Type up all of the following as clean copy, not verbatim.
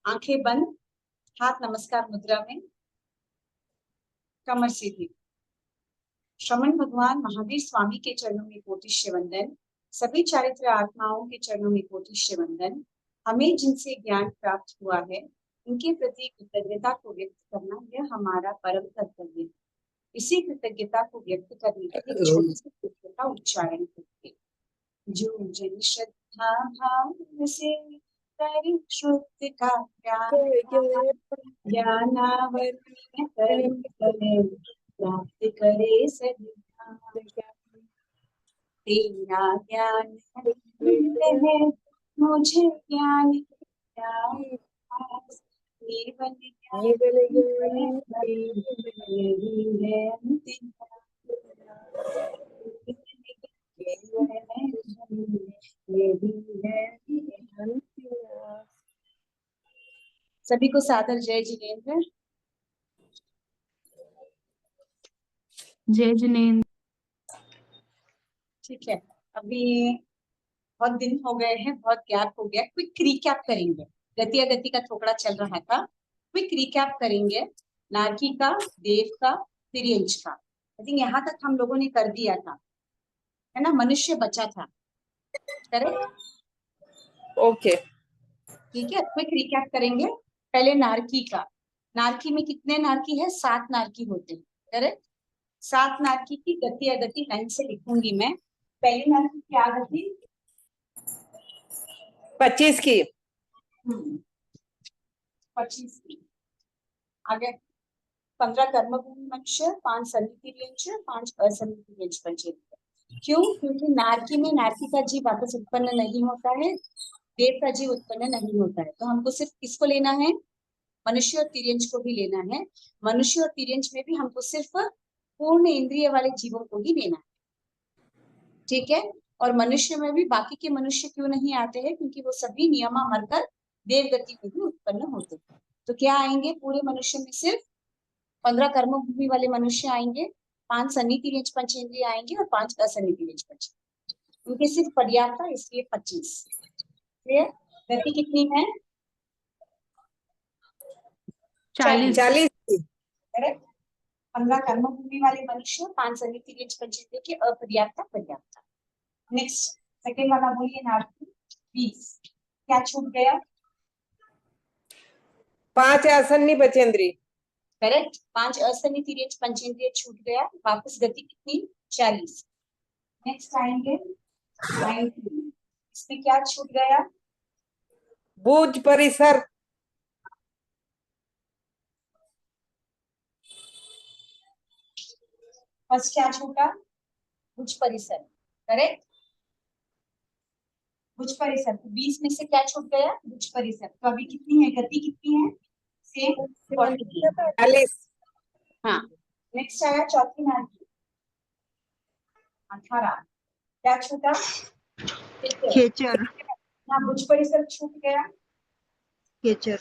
आंखें बंद, हाथ नमस्कार मुद्रा में, कमर सीधी। श्रमण भगवान महावीर स्वामी के चरणों में कोटिश्य वंदन। सभी चारित्र आत्माओं के चरणों में कोटिश्य वंदन। हमें जिनसे ज्ञान प्राप्त हुआ है उनके प्रति कृतज्ञता को व्यक्त करना यह हमारा परम कर्तव्य है। इसी कृतज्ञता को व्यक्त करने के लिए छोटे से कृत्य का उच्चारण करते। जो जन श्रद्धा भाव से करे शुद्ध का ज्ञानावरणीय प्राप्त करे सभी तेरा ज्ञान है मुझे ज्ञान केवल सभी को सादर जय जिनेन्द्र। जय जिनेन्द्र। ठीक है, अभी बहुत दिन हो गए हैं, बहुत गैप हो गया। क्विक रिकैप करेंगे। गति अगति का थोड़ा चल रहा था, क्विक रिकैप करेंगे। नारकी का, देव का, तिर्यंच का। आई थिंक यहाँ तक हम लोगों ने कर दिया था, है ना। मनुष्य बचा था, करेक्ट। ओके, ठीक है, क्विक रिकैप करेंगे। पहले नारकी का। नारकी में कितने नारकी है? 7 नारकी होते हैं, करेक्ट। 7 नारकी की गति अगति लाइन से लिखूंगी मैं। पहली नारकी क्या गति? 25 की। 25 की। आगे 15 कर्मभूमि मनुष्य, 5 सन्निधिर्यंच, 5 असन्निधिर्यंच पंचेंद्रिय। क्यों? क्योंकि नारकी में नारकी का जीव वापस उत्पन्न नहीं होता है, देव का जीव उत्पन्न नहीं होता है। तो हमको सिर्फ किसको लेना है? मनुष्य और तिर्यंच को भी लेना है। मनुष्य और तिर्यंच में भी हमको सिर्फ पूर्ण इंद्रिय वाले जीवों को ही लेना है, ठीक है। और मनुष्य में भी बाकी के मनुष्य क्यों नहीं आते हैं? क्योंकि वो सभी नियमा मरकर देव गति में भी उत्पन्न होते हैं। तो क्या आएंगे? पूरे मनुष्य में सिर्फ 15 कर्मभूमि वाले मनुष्य आएंगे, 5 सन्निधिर्यंच पंचेंद्रिय आएंगे और 5 असन्निधिर्यंच पंचेंद्रिय। उनके सिर्फ पर्याप्त है, इसलिए 25। क्लियर? गति कितनी है? 40। करेक्ट। 15 कर्मभूमि वाले मनुष्य, 5 सन्निधिर्यंच पंचेंद्रिय के अपर्याप्त पर्याप्त। नेक्स्ट, सेकेंड वाला बोलिए। नारकी 20। क्या छूट गया? 5 असन्नी पंचेंद्रिय। करेक्ट। 5 असन्निधिर्यंच पंचेंद्रिय छूट गया। वापस गति कितनी? 40। नेक्स्ट आएंगे 19। इसमें क्या छूट गया? भुज परिसर। फर्स्ट क्या छूटा? भुज परिसर, करेक्ट। भुज परिसर। तो 20 में से क्या छूट गया? भुज परिसर। तो अभी कितनी है गति? कितनी है? सेम 40। हाँ। नेक्स्ट आया चौथी नारकी 18। क्या छूटा? खेचर। हाँ, भुज परिसर छूट गया। खेचर।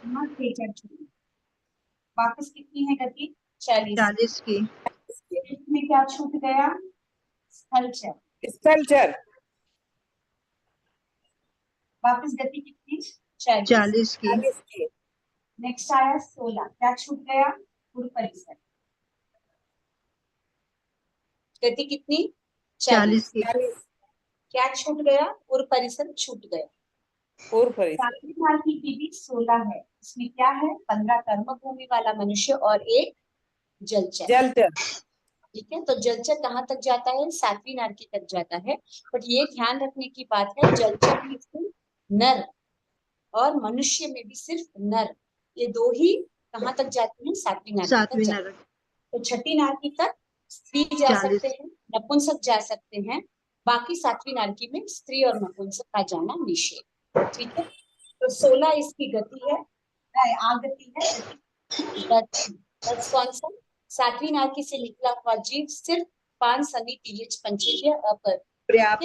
हाँ, खेचर छूट गया। वापस कितनी है गति? 40। 40 की। इसमें क्या छूट गया? स्थलचर। स्थलचर। वापस गति कितनी? 40। 40 की। नेक्स्ट आया 16। क्या छूट गया? पूर्व परिसर। गति कितनी? 40 की। क्या छूट गया? पूर्व परिसर छूट गया। पूर्व परिसर। सातवीं नारकी की भी 16 है। इसमें क्या है? 15 कर्मभूमि वाला मनुष्य और एक जलचर। जलचर। ठीक है, तो जलचर कहाँ तक जाता है? 7वीं नारकी तक जाता है। बट ये ध्यान रखने की बात है, जलचर में सिर्फ नर और मनुष्य में भी सिर्फ नर, ये दो ही कहाँ तक जाते हैं? 7वीं नारकी तक जाते हैं। तो छठी नारकी तक स्त्री जा सकते हैं, नपुंसक जा सकते हैं। बाकी 7वीं नारकी में स्त्री और नपुंसक का जाना निषेध। ठीक है, तो 16 इसकी गति है, आगति है। कौन सा? 7वीं नारकी से निकला हुआ जीव सिर्फ 5 सन्निधिर्यंच पंचेंद्रिय अपर्याप्त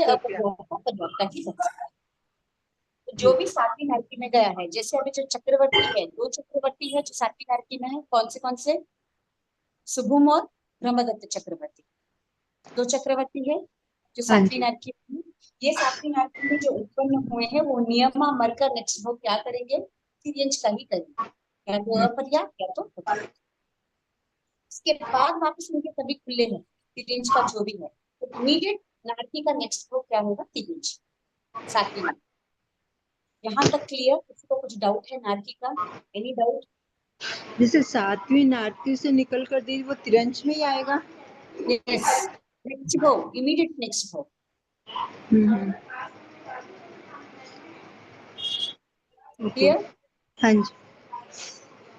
ही बचा। जो भी 7वीं नारकी में गया है, जैसे अभी जो चक्रवर्ती है, 2 चक्रवर्ती है जो 7वीं नारकी में है। कौन से? शुभम और ब्रह्मदत्त चक्रवर्ती, 2 चक्रवर्ती है जो 7वीं नारकी में। ये 7वीं नारकी में जो उत्पन्न हुए हैं वो नियमा मरकर नेक्स्ट वो क्या करेंगे? तिर्यंच का ही करेंगे, या तो अपर्याप्त या तो पर्याप्त। इसके बाद वापस इनके सभी खुले हैं तिर्यंच का जो भी है, तो इमीडिएट नारकी का नेक्स्ट ग्रुप क्या होगा, तिर्यंच। सातवीं में यहाँ तक क्लियर? किसी को कुछ डाउट है नारकी का? Any doubt? जैसे सातवीं नारकी से निकल कर दी वो तिरंच में ही आएगा। Yes, next go, immediate next go. Hmm. Okay. Clear हाँ जी।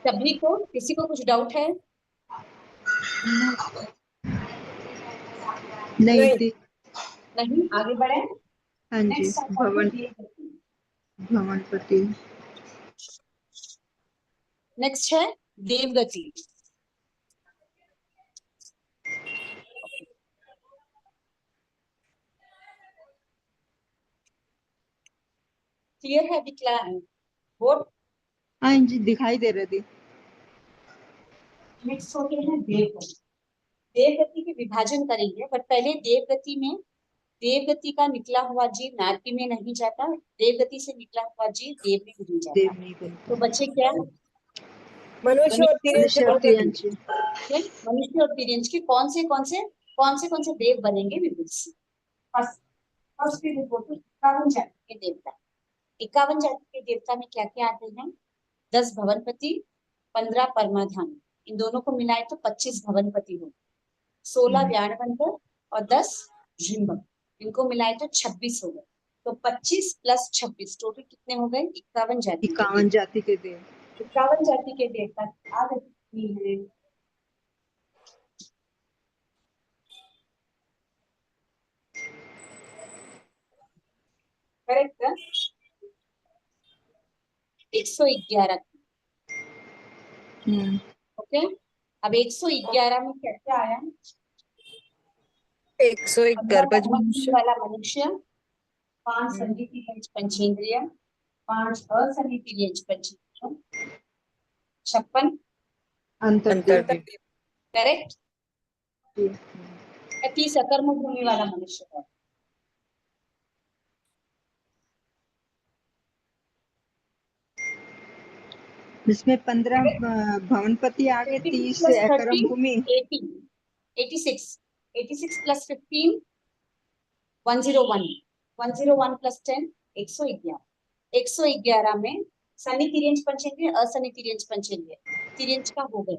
सभी को? किसी को कुछ डाउट है? नहीं नहीं। थी। नहीं, आगे बढ़े। हाँ जी। नेक्स्ट भवन भवनपति। नेक्स्ट है देवगति। क्लियर है विकला बोर्ड? हाँ जी, दिखाई दे रही थी। नेक्स्ट होते हैं देवगति। देवगति के विभाजन करेंगे, बट पहले देवगति में देवगति का निकला हुआ जीव नारकी में नहीं जाता, देवगति से निकला हुआ जीव देव में नहीं जाता। देव नहीं बनता। तो बच्चे क्या? मनुष्य और तिर्यंच मनुष्य और और तिरंच। मनुष्य और तिर्यंच के कौन से देव बनेंगे विभूति से? फर्स्ट फर्स्ट रिपोर्ट 51 जाति के देवता। 51 जाति के देवता में क्या क्या आते हैं? 10 भवनपति, 15 परमाधान, इन दोनों को मिलाए तो 25 भवनपति हो, 16 व्याणवंतर और 10 झिंबक, इनको मिलाए तो 26 हो गए। तो 25 प्लस 26 टोटल कितने हो गए? 51 जाति के 51 जाति के देव। 51 जाति के देवता आ गए हैं। करेक्ट? 111। ओके, अब 111 में क्या क्या आया? 101 गर्भज मनुष्य, वाला मनुष्य, 5 संगीति पंचेंद्रिय, 5 असंगीति पंचेंद्रिय, 56 अंतर्देव। करेक्ट। 30 अकर्म भूमि वाला मनुष्य है। जिसमें 15 भवनपति आ गए, 30 प्लस एकरम 30 भूमि। 80 86 86 प्लस 15 101 101 प्लस 10 111। 111 में सनी तिर्यंच पंचेंद्रिय, असनी तिर्यंच पंचेंद्रिय, तिर्यंच का हो गया।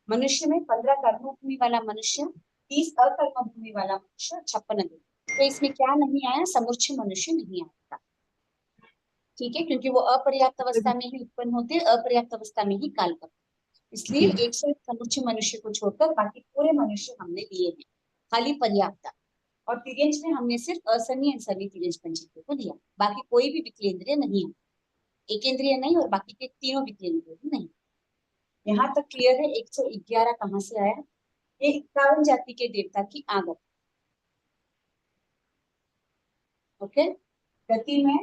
मनुष्य में 15 कर्म भूमि वाला मनुष्य, 30 अकर्म भूमि वाला मनुष्य, 56 अंग। तो इसमें क्या नहीं आया? समूर्छ मनुष्य नहीं आया। ठीक है, क्योंकि वो अपर्याप्त अवस्था में ही उत्पन्न होते, अपर्याप्त अवस्था में ही काल करते, इसलिए 101 समूच मनुष्य को छोड़कर बाकी पूरे मनुष्य हमने लिए हैं, खाली पर्याप्त। और तिर्यंच में हमने सिर्फ असनी और सनी तिर्यंच पंचेंद्रिय को लिया, बाकी कोई भी विकलेंद्रिय नहीं है, एकेंद्रिय नहीं और बाकी के तीनों विकलेंद्रिय भी नहीं। यहाँ तक क्लियर है? 111 कहाँ से आया? ये 51 जाति के देवता की आगत। ओके, गति में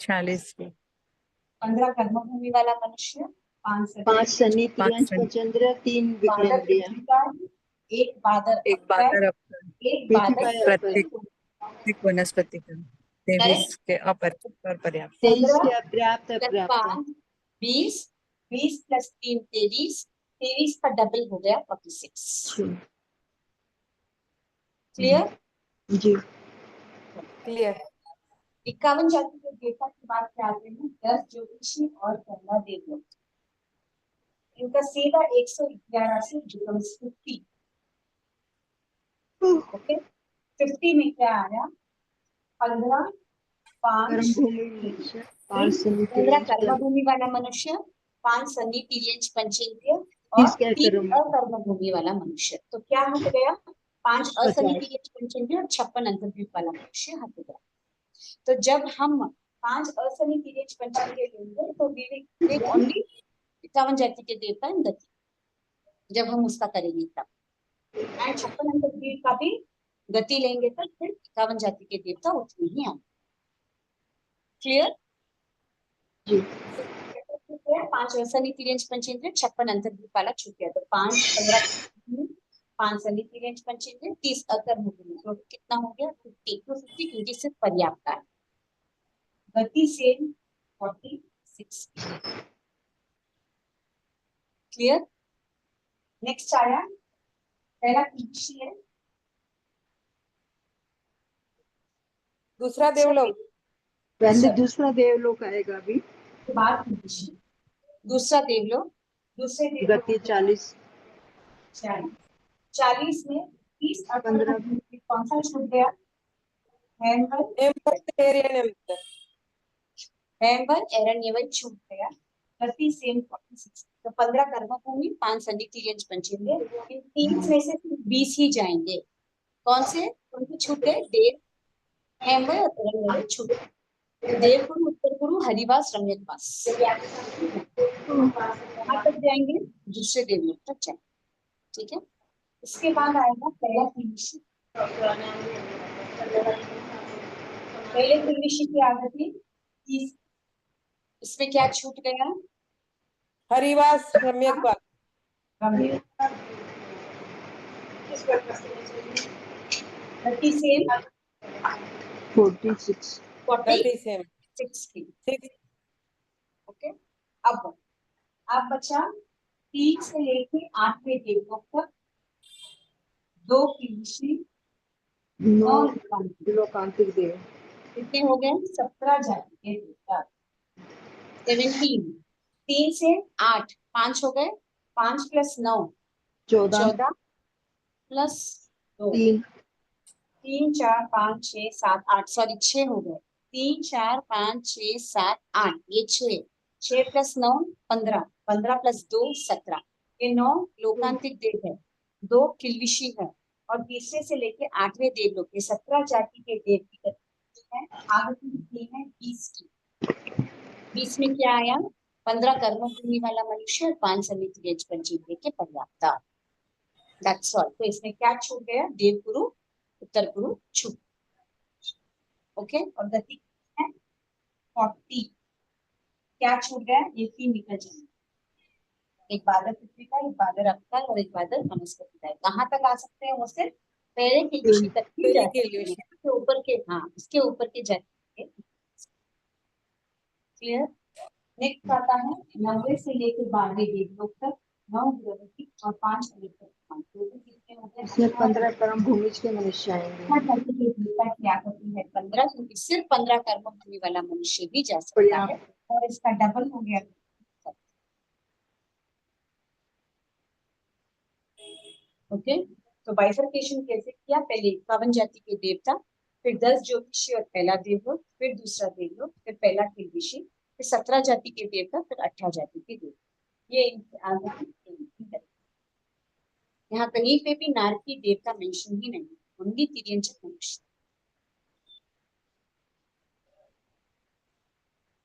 46 15 कर्मभूमि वाला मनुष्य, 5 सनी तिरंच सनी। पचंद्र, 3 बादर विकलेंद्रिय। पृथ्वी का, एक बादर एक अक्षय, बादर अपर, एक पृथ्वी बादर का प्रत्येक वनस्पति का 23 के अपर्याप्त और पर्याप्त। 23 के 15 अपर्याप्त प्लस अपर्याप्त। 5 20, 20 प्लस 3 23, 23 का डबल हो गया 46। क्लियर? जी। क्लियर। 51 जाति के देवता की बात पे आते हैं, 10 ज्योतिषी और 15 देवलोक। इनका सीधा 111 से बिकम्स 50। ओके, 50 में क्या आया? 15 कर्म 5 भूमि मनुष्य, 5 सनी 15 तिरंच कर्म भूमि वाला मनुष्य, 5 सनी तिर्यंच पंचेंद्रिय और 30 के 3 कर्म। अकर्म भूमि वाला मनुष्य। तो क्या हट गया? 5 असनी 50। तिर्यंच पंचेंद्रिय और 56 अंतर्द्वीप वाला मनुष्य हट गया। तो जब हम 5 असनी तिर्यंच पंचेंद्रिय लेंगे तो वी विल टेक ओनली 51 जाति के देवता इन गति, जब हम उसका करेंगे तब। एंड 56 अंतर्द्वीप का भी गति लेंगे तब फिर 51 जाति के देवता उतने ही आएंगे। क्लियर? जी। 5 सनी तिर्यंच पंचेंद्रिय, 56 अंतर्द्वीप वाला छूट गया। तो 5 15 5 सनी तिर्यंच पंचेंद्रिय, 30 अकर्म भूमि, तो कितना हो गया? 50 क्योंकि सिर्फ पर्याप्त है। गति सेम 40, 6 क्लियर। नेक्स्ट आया पहला कृषि है, दूसरा देवलोक, पहले दूसरा देवलोक आएगा अभी। बाद कृषि, दूसरा देवलोक, दूसरे देवलोक गति 40 40 में 30 15 कौन सा छूट गया? हेमवल, हेमवल एरण्यवल छूट गया। गति सेम 46, तो 15 कर्मभूमि 5 संधिक्रियंश बचेंगे। इन 30 में से 20 ही जाएंगे। कौन से कौन से छूट गए? देव, हेमवल और एरण्यवल छूट गए। देवगुरु, उत्तर गुरु, हरिवास, रम्यकवास कहाँ तक जाएंगे? दूसरे देवलोक तक जाएंगे। ठीक है, इसके बाद आएगा पहला कृषि। पहले कृषि की आकृति, इसमें क्या छूट गया? हरिवास, रम्यकवास, गति सेम 46 गति सेम 46 की। 6 ओके, अब बचा 3 से लेके 8वें देवलोक तक 2 कृषि, 9 9 लोकांतिक देव। कितने हो गए? 17 जाति के देवता। 17, 3 से 8 5 हो गए, 5 + 9 14 14 प्लस 2 3 3 4 5 6 7 8 सॉरी 6 हो गए। 3 4 5 6 7 8 ये 6 + 9 15 15 + 2 17 ये 9 लोकांतिक देव है, 2 किल्बिशी है और तीसरे से लेके 8वें देवलोक के 17 जाति के देव की गति है। आकृति कितनी है? 20 की। 20 में क्या आया? 15 कर्मभूमि वाला मनुष्य और 5 समिति पंचीव्य के पर्याप्ता। That's all. तो इसमें क्या छूट गया? देवगुरु, उत्तर गुरु छूट। ओके, और गति कितनी है? 40। क्या छूट गया? ये 3 निकल जाएंगे, एक बादल पृथ्वी का, एक बादल अवतार और एक बादल वनस्पति का। कहाँ तक आ सकते हैं? वो सिर्फ पहले के ऋषि तक ही जा सकते हैं, उसके ऊपर के, हाँ उसके ऊपर के जाएंगे। क्लियर। नेक्स्ट आता है 90 से लेकर 12वें देवलोक तक 9 ग्रह और 5 कितने होते हैं? इसमें 15 कर्म भूमि के मनुष्य आएंगे। क्या करती है? 15, क्योंकि सिर्फ 15 कर्म भूमि वाला मनुष्य भी जा सकता है और इसका डबल हो गया। ओके, तो बाइफरकेशन कैसे किया? पहले 51 जाति के देवता, फिर 10 ज्योतिषी और पहला देवलोक, फिर दूसरा देवलोक, फिर पहला किल्बिशी, फिर 17 जाति के देवता, फिर 18 जाति के देवता। ये यहाँ कहीं पे भी नारकी देवता मेंशन ही नहीं, ओनली तिर्यंचक मनुष्य।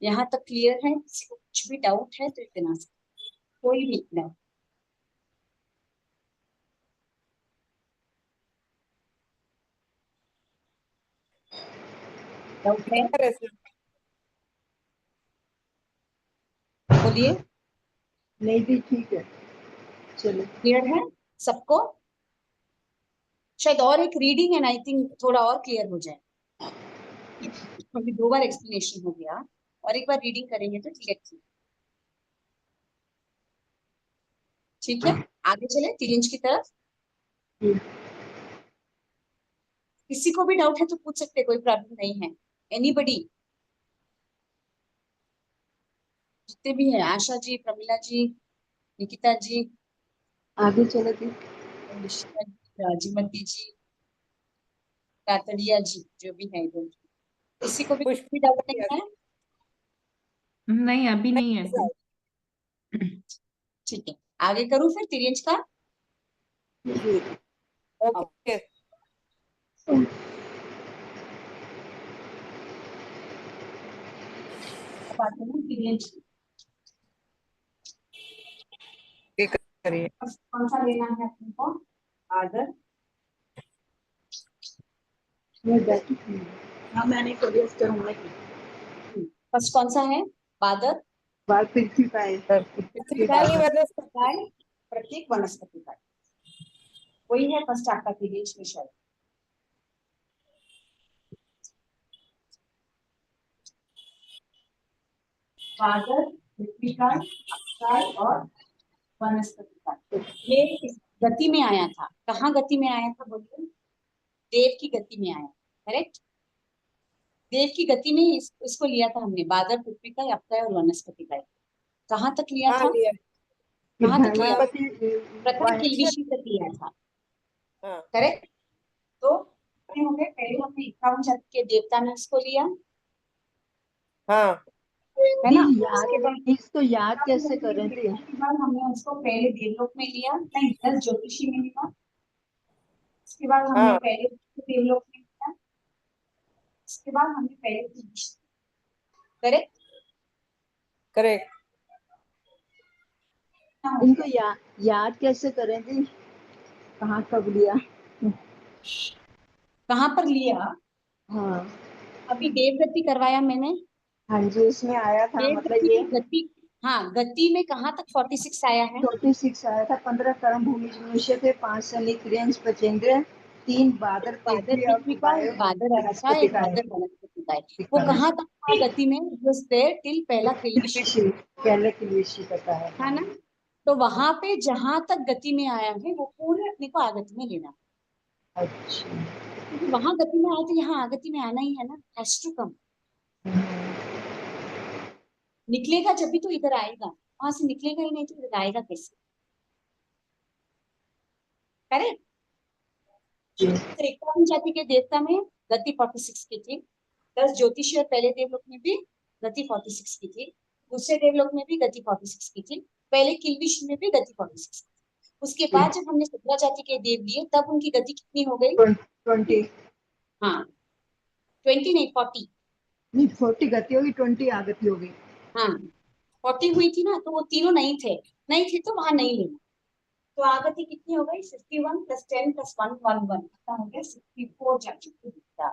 यहाँ तक क्लियर है? किसी को कुछ भी डाउट है तो इतना से, कोई भी डाउट? डाउट है? बोलिए। नहीं भी ठीक है, चलो क्लियर है सबको? शायद और एक रीडिंग एंड आई थिंक थोड़ा और क्लियर हो जाए, क्योंकि 2 बार एक्सप्लेनेशन हो गया, और एक बार रीडिंग करेंगे तो क्लियर। ठीक है, आगे चले तिरंज की तरफ। किसी को भी डाउट है तो पूछ सकते, कोई प्रॉब्लम नहीं है। एनीबडी? जितने भी है, आशा जी, प्रमिला जी, निकिता जी, आगे चले थे। निशिता जी, राजीमती जी, कातड़िया जी, जो भी है इधर, किसी को भी कुछ भी डाउट नहीं है? नहीं अभी नहीं है। ठीक है, आगे करूँ फिर तिरंज का? ओके बात है तिरंज की। करिए। कौन सा लेना है अपने को? आदर, मैं बैठी थी। हाँ मैंने कोरियस करूँगा। फर्स्ट कौन सा है? बादर, बाल पृथ्वी का है। प्रत्येक वनस्पति का वही है फर्स्ट आपका तिरंज में शायद। बादल, पृथ्वी का, अक्षय और वनस्पति का। ये इस गति में आया था। कहाँ गति में आया था बोलिए? देव की गति में आया, करेक्ट। देव की गति में इसको लिया था हमने, बादल, पृथ्वी का, अक्षय और वनस्पति का। कहाँ तक लिया हाँ था? लिया। कहाँ तक लिया था? वनस्पति प्रथम किल्बिशी तक लिया था, हाँ करेक्ट। तो कितने हो गए? पहले हमने 51 जाति के देवता में इसको लिया, हाँ है ना। इसको याद कैसे करें थे? उसके बाद हमने उसको पहले देवलोक में लिया, नहीं 10 ज्योतिषी में लिया। उसके बाद हमने हाँ पहले देवलोक में लिया। उसके बाद हमने पहले किल्बिशी, करेक्ट। करेक्ट। इनको याद कैसे करें थे? कहाँ कब लिया? कहाँ पर लिया? हाँ अभी देवगति करवाया मैंने। हाँ जी, इसमें आया था, मतलब देवगति ये की गति, हाँ गति में कहाँ तक 46 आया है? 46 आया था। 15 कर्म भूमि मनुष्य थे, 5 शनि, त्रियंश, पचेंद्र, 3 बादल, बादल पृथ्वी और पृथ्वी का, वायु बादल अक्षय, वनस्पति एक का है। बादल वनस्पति का है। वो कहाँ तक था गति में? was there till पहला किल्बिशी, पहले के लिए इसी पता है। है ना। तो वहां पे जहां तक गति में आया है वो पूरे अपने को आगति में लेना, अच्छा। क्योंकि वहां गति में आया तो यहाँ आगति में आना ही है ना, हैज टू कम। निकलेगा जब भी तो इधर आएगा, वहां से निकलेगा ही नहीं तो इधर आएगा कैसे? करेक्ट। जी। तो 51 जाति के देवता में गति 46 की थी। 10 ज्योतिषी और पहले देवलोक में भी गति 46 की थी। दूसरे देवलोक में भी गति 46 की थी। पहले किल्बिश में भी गति 46 की थी। उसके बाद जब हमने 17 जाति के देव लिए तब उनकी गति कितनी हो गई? 20 हाँ 20 नहीं 40। नहीं, 40 गति होगी, 20 आगति होगी। हाँ 40 हुई थी ना, तो वो तीनों नहीं थे, नहीं थे तो वहां नहीं लेना। तो आगति कितनी हो गई? 61 + 10 + 1 11, कितना हो गया? 64 जाति के देवता।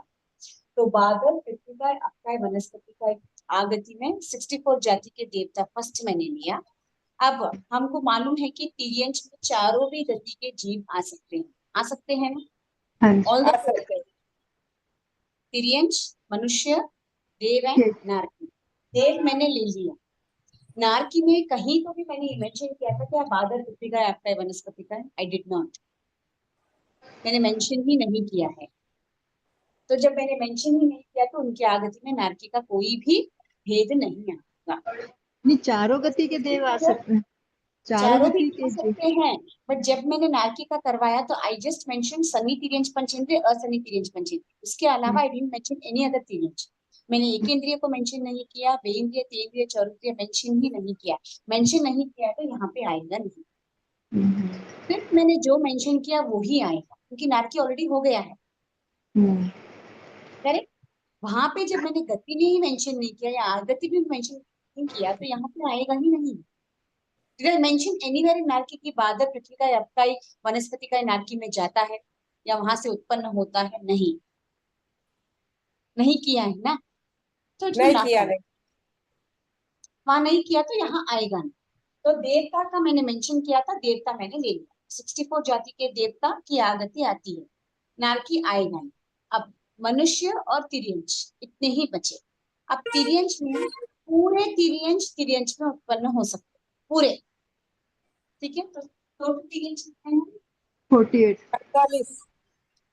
तो बादल, पृथ्वी का, अक्षय, वनस्पति का आगति में 64 जाति के देवता फर्स्ट मैंने लिया। अब हमको मालूम है कि तिर्यंच में चारों भी गति के जीव आ सकते हैं, आ सकते हैं ना? हाँ जी। ऑल आ द सकते हैं। तिर्यंच, मनुष्य, देव एंड ठीक। नारकी। देव मैंने ले लिया। नारकी में कहीं तो भी मैंने मेंशन किया था क्या बादल, पृथ्वी का, अक्षय, वनस्पति का? आई डिड नॉट, मैंने मेंशन ही नहीं किया है। तो जब मैंने मेंशन ही नहीं किया तो उनकी आगति में नारकी का कोई भी भेद नहीं आएगा। नहीं, चारों गति के देव आ सकते हैं। चारों चारों भी गति कर के जी। सकते हैं, बट जब मैंने नारकी का करवाया तो आई जस्ट मेंशन सनी तिर्यंच पंचेंद्रिय, असनी तिर्यंच पंचेंद्रिय। उसके अलावा I didn't mention any other तिर्यंच। मैंने एक इंद्रिय को मेंशन नहीं किया, बेइंद्रिय, तेंद्रिय, चौरिंद्रिय मेंशन ही नहीं किया। मेंशन नहीं किया तो यहाँ पे आएगा नहीं। सिर्फ मैंने जो मेंशन किया वो ही आएगा, क्योंकि नारकी ऑलरेडी हो गया है, करेक्ट। वहां पे जब मैंने गति में ही मेंशन नहीं किया या आगति भी मेंशन नहीं किया तो यहाँ पे आएगा ही नहीं। Did I mention anywhere in नारकी की बादल, पृथ्वी का, अक्षय, वनस्पति का नारकी में जाता है या वहां से उत्पन्न होता है? नहीं, नहीं किया है ना, तो इट विल नहीं नॉट किया कम। नहीं। वहां नहीं किया तो यहाँ आएगा नहीं। तो देवता का मैंने मेंशन किया था, देवता मैंने ले लिया। 64 जाति के देवता की आगति आती है, नारकी आएगा नहीं। अब मनुष्य और तिर्यंच इतने ही बचे। अब तिर्यंच में पूरे तिर्यंच तिर्यंच में उत्पन्न हो सकते हैं, पूरे, ठीक है। तो टोटल तिर्यंच कितने हैं? 48। 48।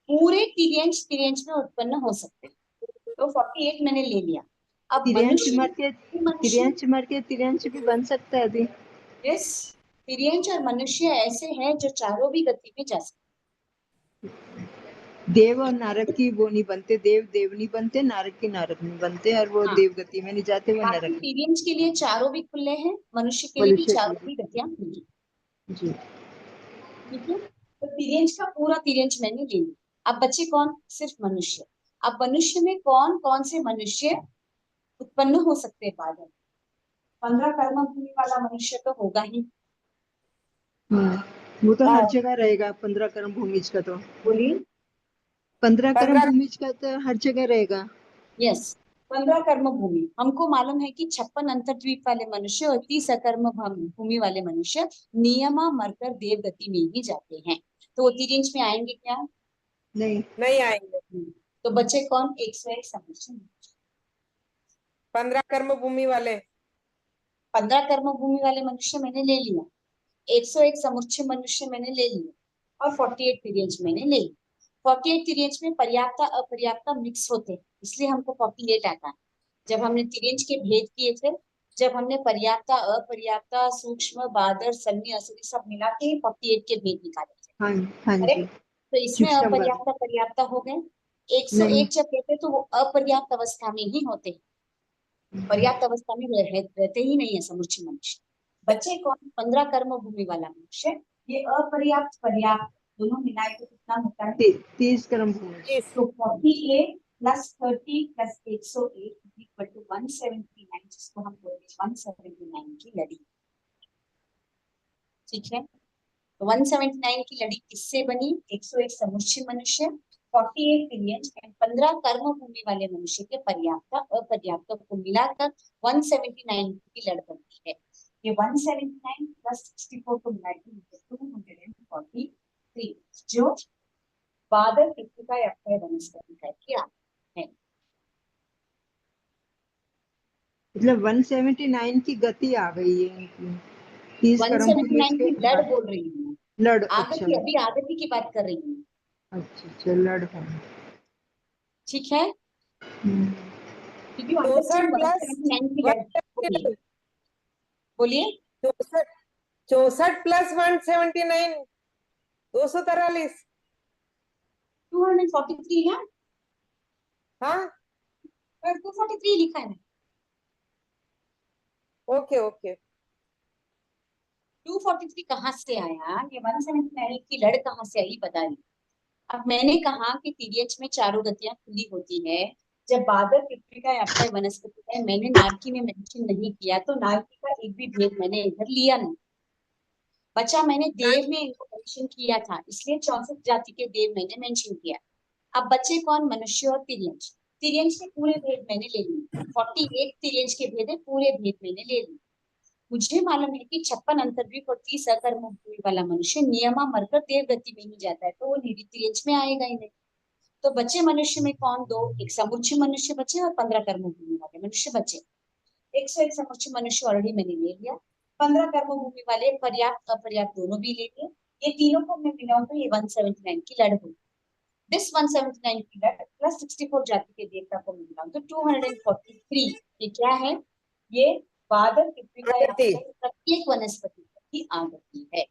पूरे तिर्यंच तिर्यंच में उत्पन्न हो सकते हैं, तो 48 मैंने ले लिया। अब तिर्यंच मनुष्य, मर के तिर्यंच भी बन सकता है अभी। यस, तिर्यंच और मनुष्य ऐसे हैं जो चारों भी गति में जा सकते देव और नारक की वो नहीं बनते, देव देव नहीं बनते, नारक की नारक नहीं बनते, और वो हैं। हाँ, देव गति में नहीं जाते, वो बाकी नरक में। तिर्यंच के लिए चारों भी खुले हैं, मनुष्य के लिए भी मनुष्य चारों की भी गतियां खुली, जी। ठीक है। तो तिर्यंच का पूरा तिर्यंच मैंने ले लिया। अब बचे कौन? सिर्फ मनुष्य। अब मनुष्य में कौन कौन से मनुष्य उत्पन्न हो सकते हैं बादल? 15 कर्म भूमि वाला मनुष्य तो होगा ही। वो तो हर हाँ जगह रहेगा, 15 कर्म भूमिज का तो। बोलिए। 15 कर्म 15। भूमिज का तो हर जगह रहेगा। यस, 15 कर्म भूमि। हमको मालूम है कि 56 अंतर्द्वीप वाले मनुष्य और 30 अकर्म भूमि वाले मनुष्य नियमा मरकर देव गति में ही जाते हैं। तो वो तिर्यंच में आएंगे क्या? नहीं। नहीं आएंगे। तो बचे कौन? 101 मनुष्य। 15 कर्म भूमि वाले। 15 कर्म भूमि वाले मनुष्य मैंने ले लिया, 101 समुच्चय मनुष्य मैंने ले लिया और 48 पीरियड्स मैंने ले लिया। 48 पीरियड्स में पर्याप्ता अपर्याप्ता मिक्स होते हैं, इसलिए हमको 48 आता है। जब हमने तिर्यंज के भेद किए थे, जब हमने पर्याप्ता अपर्याप्ता सूक्ष्म बादर सन्नी असली सब मिला के 48 के भेद निकाले थे, हाँ हाँ जी। करेक्ट? तो इसमें सूक्ष्म बादर। अपर्याप्ता पर्याप्ता हो गए। नहीं। 101 जब कहते तो वो अपर्याप्त अवस्था में ही होते हैं, पर्याप्त अवस्था में रहते ही नहीं है समुच्चय मनुष्य। बच्चे कौन? 15 कर्म भूमि वाला मनुष्य, ये अपर्याप्त पर्याप्त दोनों मिलाए तो कितना होता है? 30 कर्म भूमि। तो 48 प्लस 30 प्लस 101 इक्वल टू 179, जिसको हम बोलते हैं 179 की लड़ी। ठीक है, तो 179 की लड़ी किससे बनी? 101 समुच्चय मनुष्य, 48 पीरियड्स एंड 15 कर्म भूमि वाले मनुष्य के पर्याप्त अपर्याप्त को मिलाकर 179 की लड़ बनती है। ये 179 प्लस 64 को मिलाकर 243, जो बादल पृथ्वी का अक्षय वनस्पति का क्या है? मतलब 179 की गति आ गई है इनकी। 30 कर्म भूमि 179 की के लड़ बाद। बोल रही हूँ, लड़, अच्छा आगति, अभी आगति की बात कर रही हूँ। अच्छा लड़ है। ठीक है, Did you 64 understand प्लस 179 की लड़? बोलिए बोलिए। 64 प्लस 179 243। 243 है, हाँ, 243 लिखा है। Okay okay. 243 कहाँ से आया? ये 179 की लड़ कहाँ से आई बताइए। अब मैंने कहा कि तिर्यज में चारों गतियां खुली होती है। जब बादल पृथ्वी का अक्षय वनस्पति है, मैंने नारकी में मेंशन नहीं किया, तो नारकी का एक भी भेद मैंने इधर लिया नहीं। बचा मैंने देव में इनको मेंशन किया था, इसलिए 64 जाति के देव मैंने मेंशन किया। अब बच्चे कौन? मनुष्य और तिर्यंश। तिर्यंश के पूरे भेद मैंने ले लिए, 48 तिर्यंश के भेद है, पूरे भेद मैंने ले लिए। मुझे मालूम है कि 56 अंतर्द्वीप और 30 अकर्म भूमि वाला मनुष्य नियमा मरकर देव गति में ही जाता है, तो वो निधि तिर्यंश में आएगा ही नहीं। तो बच्चे मनुष्य में कौन? दो, एक समुच्चय मनुष्य बचे और 15 कर्म भूमि वाले मनुष्य बचे। 101 समुच्चय मनुष्य ऑलरेडी मैंने ले लिया, 15 कर्म भूमि वाले पर्याप्त अपर्याप्त दोनों भी ले लिए। ये तीनों को मैं मिलाऊं तो ये 179 की लड़ हुई। दिस 179 की लड़ प्लस 64 जाति के देवता को मिलाऊं तो 243। ये क्या है? ये बादल पृथ्वी का आगति। प्रत्येक वनस्पति की आगति है।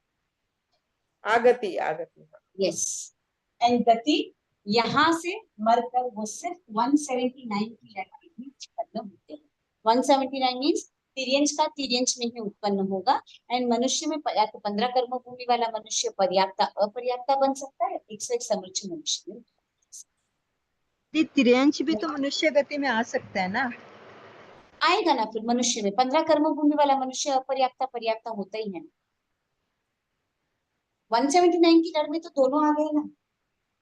आगति आगति। यस, एंड गति यहाँ से मरकर वो सिर्फ 179 की लड़ाई में उत्पन्न होते हैं। 179 मीन्स तिर्यंश का तिर्यंश में ही उत्पन्न होगा। एंड मनुष्य में या तो 15 कर्म भूमि वाला मनुष्य पर्याप्ता अपर्याप्ता बन सकता है, 101 समुच्चय मनुष्य में तिर्यंश भी तो मनुष्य गति में आ सकता है ना? आएगा ना। फिर मनुष्य में 15 कर्म भूमि वाला मनुष्य अपर्याप्ता पर्याप्ता होता ही है। 179 की लड़ में तो दोनों आ गए ना,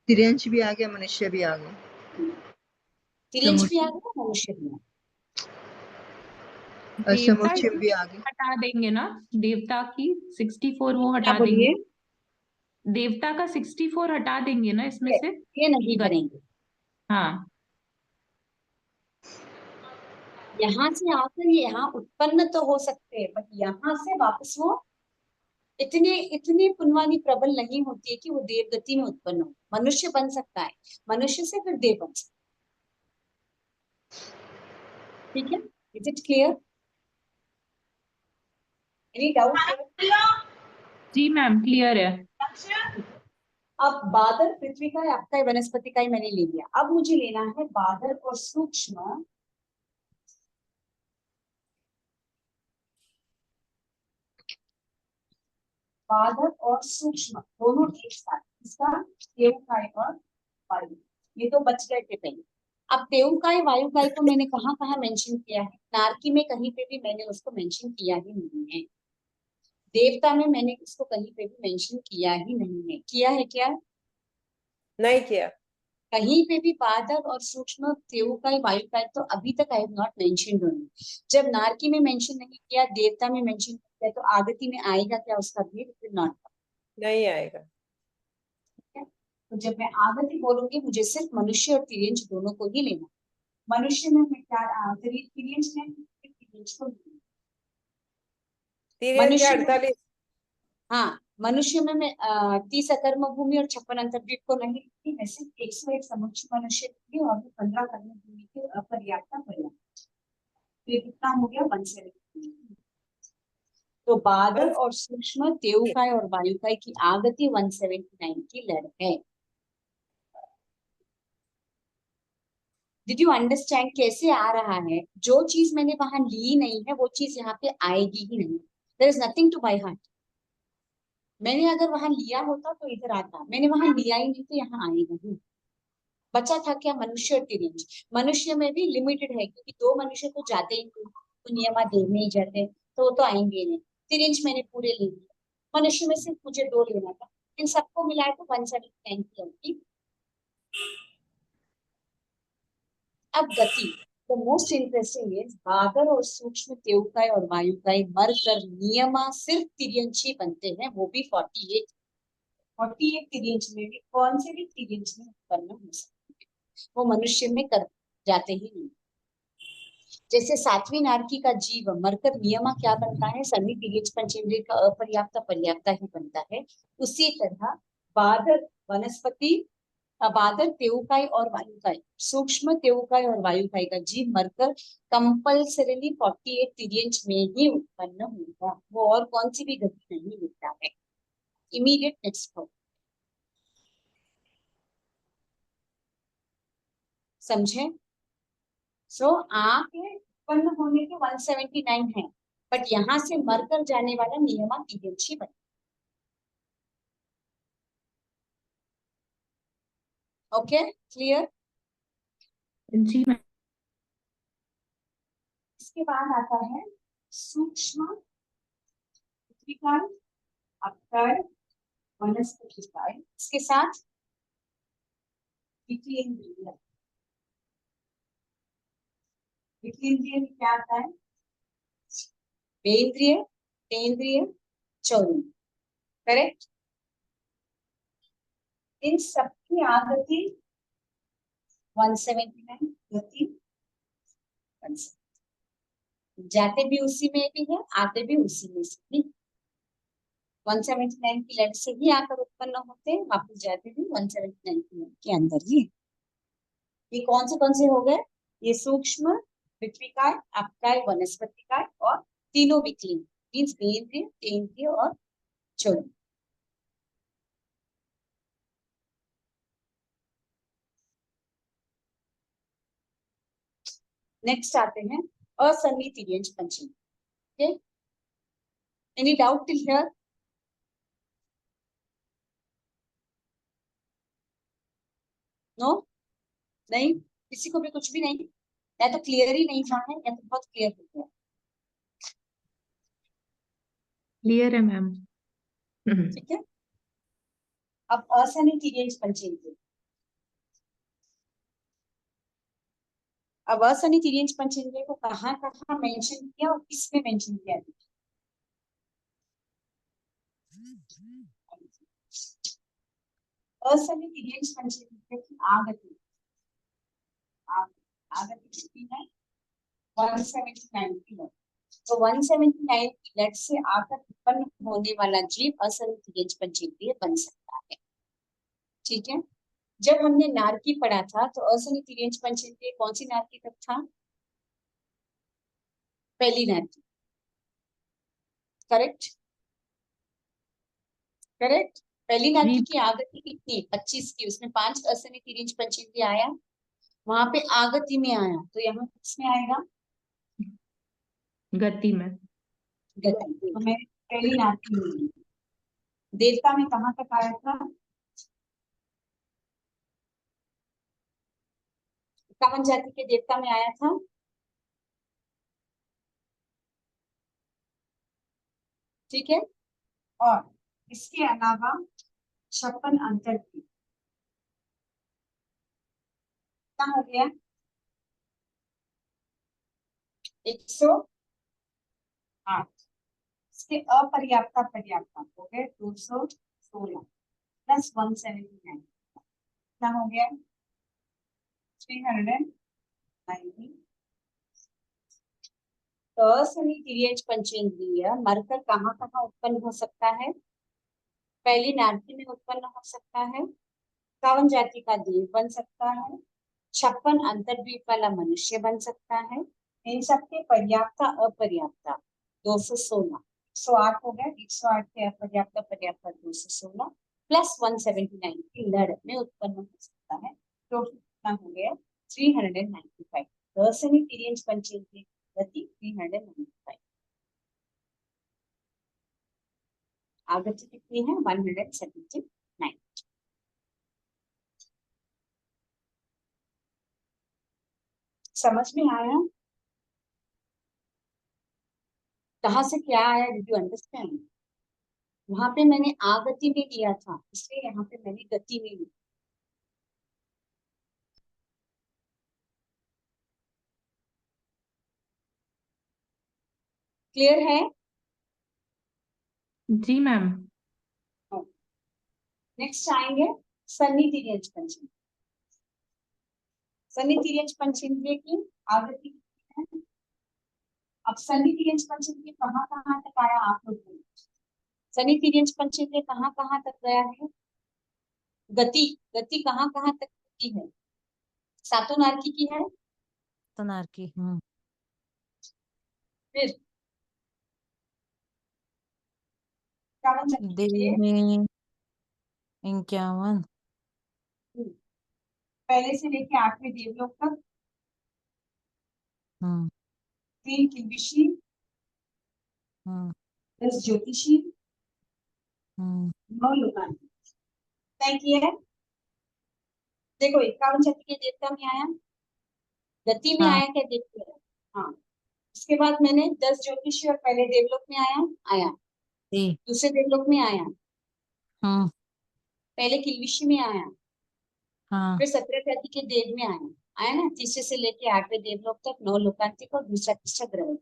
तिर्यंश भी आ गया, मनुष्य भी आ गया, तिर्यंश भी आ गया, मनुष्य भी आ गया। और देवता समुच्चय भी आ गया। हटा देंगे ना, देवता की 64 वो क्या हटा बोलिए? देंगे। देवता का 64 हटा देंगे ना इसमें से। ये नहीं करेंगे। हाँ, यहाँ से आकर ये यहाँ उत्पन्न तो हो सकते हैं, बट यहाँ से वापस वो इतने इतने पुनवानी प्रबल नहीं होती है कि वो देवगति में उत्पन्न हो। मनुष्य बन सकता है, मनुष्य से फिर देव बन सकता है। ठीक है, is it clear? Any doubt? जी मैम क्लियर है। अब बादल पृथ्वी का है, आपका वनस्पति का ही मैंने ले लिया। अब मुझे लेना है बादल और सूक्ष्म बादल और सूक्ष्म दोनों एक साथ, इसका देवकाय और वायु, ये तो बच गए थे पहले। अब देवकाय वायुकाय को मैंने कहाँ कहाँ मेंशन किया है? नारकी में कहीं पे भी मैंने उसको मेंशन किया ही नहीं है। देवता में मैंने इसको कहीं पे भी मेंशन किया ही नहीं है। किया है क्या? नहीं किया। कहीं पे भी बादल और सूक्ष्म देवकाय वायुकाय तो अभी तक I have not mentioned only. जब नारकी में मेंशन नहीं किया, देवता में मेंशन किया, तो आगति में आएगा क्या उसका भेद? फिर नॉट। नहीं आएगा। तो जब मैं आगति बोलूंगी, मुझे सिर्फ मनुष्य और तिर्यंश दोनों को ही लेना। मनुष्य में मैं क्या तिर्यंश में तिर्यंश को लेना। तिर्यंत के मनुष्य में 48। हाँ, मनुष्य में 30 अकर्म भूमि और 56 अंतर्द्वीप को नहीं लिखती, वैसे 101 समुच्च मनुष्य की और 15 कर्म भूमि के अपर्याप्त पर्याप्त। तो ये कितना हो गया 170। तो बादल और सूक्ष्म तेऊकाय और वायुकाय की आगति 179 की लड़ है। डिड यू अंडरस्टैंड कैसे आ रहा है? जो चीज मैंने वहां ली नहीं है वो चीज यहाँ पे आएगी ही नहीं। There is nothing to by heart. मैंने अगर वहां लिया होता तो इधर आता, मैंने वहां लिया ही नहीं तो यहाँ आएगा ही। बचा था क्या? मनुष्य और तिर्यंच। मनुष्य में भी लिमिटेड है क्योंकि 2 मनुष्य तो जाते ही नहीं, तो नियमा दे में ही जाते, तो वो तो आएंगे नहीं। तिर्यंच मैंने पूरे ले लिए, मनुष्य में सिर्फ मुझे 2 लेना था, इन सबको मिलाए तो 179 की होगी। अब गति, द मोस्ट इंटरेस्टिंग इज बादल और सूक्ष्म तेऊकाय और वायुकाय मरकर नियमा सिर्फ तिर्यंची बनते हैं, वो भी 48 तिर्यंच में भी कौन से भी तिर्यंच में उत्पन्न हो सकते हैं, वो मनुष्य में कर जाते ही नहीं। जैसे 7वीं नारकी का जीव मरकर नियमा क्या बनता है? सभी तिर्यंच पंचेंद्रिय का अपर्याप्त पर्याप्त ही बनता है। उसी तरह बादल वनस्पति, बादल तेऊकाय और वायुकाय, सूक्ष्म तेऊकाय और वायुकाय का जीव मरकर कंपल्सरीली 48 तिर्यंच में ही उत्पन्न होगा, वो और कौन सी भी गति नहीं मिलता है। इमीडिएट नेक्स्ट हो, समझे? सो आपके उत्पन्न होने के 179 है, बट यहां से मरकर जाने वाला नियमा तिर्यंच ही बने। Okay, clear? जी मैम। इसके बाद आता है सूक्ष्म पत्रिकाएं, अक्षर, वनस्पतिकाएं, इसके साथ विकीन्द्रिय। विकीन्द्रिय में क्या आता है? वेन्द्रिय, तेन्द्रिय, चौन्द्रिय, करेक्ट? इन सबकी आगति 179, गति 179, जाते भी उसी में भी है, आते भी उसी में से भी। 179 की लड़ से ही आकर उत्पन्न होते हैं, वापस जाते भी 179 की लड़ के अंदर ही। ये कौन से हो गए? ये सूक्ष्म विक्रिकाय, अपकाय, वनस्पतिकाय और तीनों विकलिंग, मीन्स वेन्द्रिय, तेन्द्रिय और चौन्द्रिय। नेक्स्ट आते हैं असन्नी तिर्यंच पंचेंद्रिय। Okay, any doubt till here? No, नहीं, किसी को भी कुछ भी नहीं, या तो क्लियर ही नहीं था है या तो बहुत क्लियर हो गया। क्लियर है मैम। ठीक है, अब असन्नी तिर्यंच पंचेंद्रिय। अब असन्नी तिर्यंच पंचेंद्रिय को कहाँ कहाँ मेंशन किया और किसमें मेंशन किया? असन्नी तिर्यंच पंचेंद्रिय की आगति, आगति कितनी है? 179 की लड़। तो 179 की लड़ से आकर उत्पन्न होने वाला जीव असन्नी तिर्यंच पंचेंद्रिय बन सकता है। ठीक है, जब हमने नारकी पढ़ा था तो असन्नी तिर्यंच पंचेंद्रिय कौन सी नारकी तक था? पहली नारकी, करेक्ट? करेक्ट, पहली नारकी जी की आगति कितनी? 25 की, उसमें 5 असन्नी तिर्यंच पंचेंद्रिय आया, वहां पे आगति में आया, तो यहाँ किसमें आएगा? गति में। गति। हमें पहली नारकी मिली। देवता में कहाँ तक आया था? कामन जाति के देवता में आया था। ठीक है, और इसके अलावा 56 अंतर्द्वीप, कितना हो गया? 108। इसके अपर्याप्त पर्याप्त हो गए 216 प्लस 179, कितना हो गया? 390। असनी तिर्यंच पंचेंद्रिय मरकर कहाँ कहाँ उत्पन्न हो सकता है? पहली नारकी में उत्पन्न हो सकता है, 51 जाति का देव बन सकता है, 56 अंतर्द्वीप वाला मनुष्य बन सकता है। इन सबके पर्याप्ता अपर्याप्ता 216, 108 हो गया, 108 के अपर्याप्ता पर्याप्ता 216 प्लस 179 की लड़ में उत्पन्न हो सकता है। टोटल कितना हो गया? 395। दर्शनी तिर्यंच पंचेंद्रिय गति 395। आगति कितनी है? 179। समझ में आया? कहाँ से क्या आया? Did you understand? वहां पे मैंने आगति में लिया था, इसलिए यहाँ पे मैंने गति में लिया। क्लियर है? जी मैम। नेक्स्ट आएंगे सन्नी तिर्यंच पंचेंद्रिय। सन्नी तिर्यंच पंचेंद्रिय की आगति कितनी है? अब सन्नी तिर्यंच पंचेंद्रिय कहाँ कहाँ तक आया आप लोग बोलो। सन्नी तिर्यंच पंचेंद्रिय कहाँ कहाँ तक गया है? गति गति कहाँ कहाँ तक की है? सातों नारकी की है। तनार्की फिर 51 जाति के देव देव, में 51 पहले से लेके 8वें देवलोक तक, 3 किल्बिशी, 10 ज्योतिषी, 9 लोकांती तय किया है। देखो 51 जाति के देवता में आया, गति में हाँ। आया क्या देखते हैं। हाँ, उसके बाद मैंने 10 ज्योतिषी और पहले देवलोक में आया, जी दूसरे देवलोक में आया, हाँ पहले किल्बिशी में आया, हाँ फिर 17 जाति के देव में आया ना, तीसरे से लेके 8वें देवलोक तक 9 लोकांतिक और दूसरा तीसरा ग्रह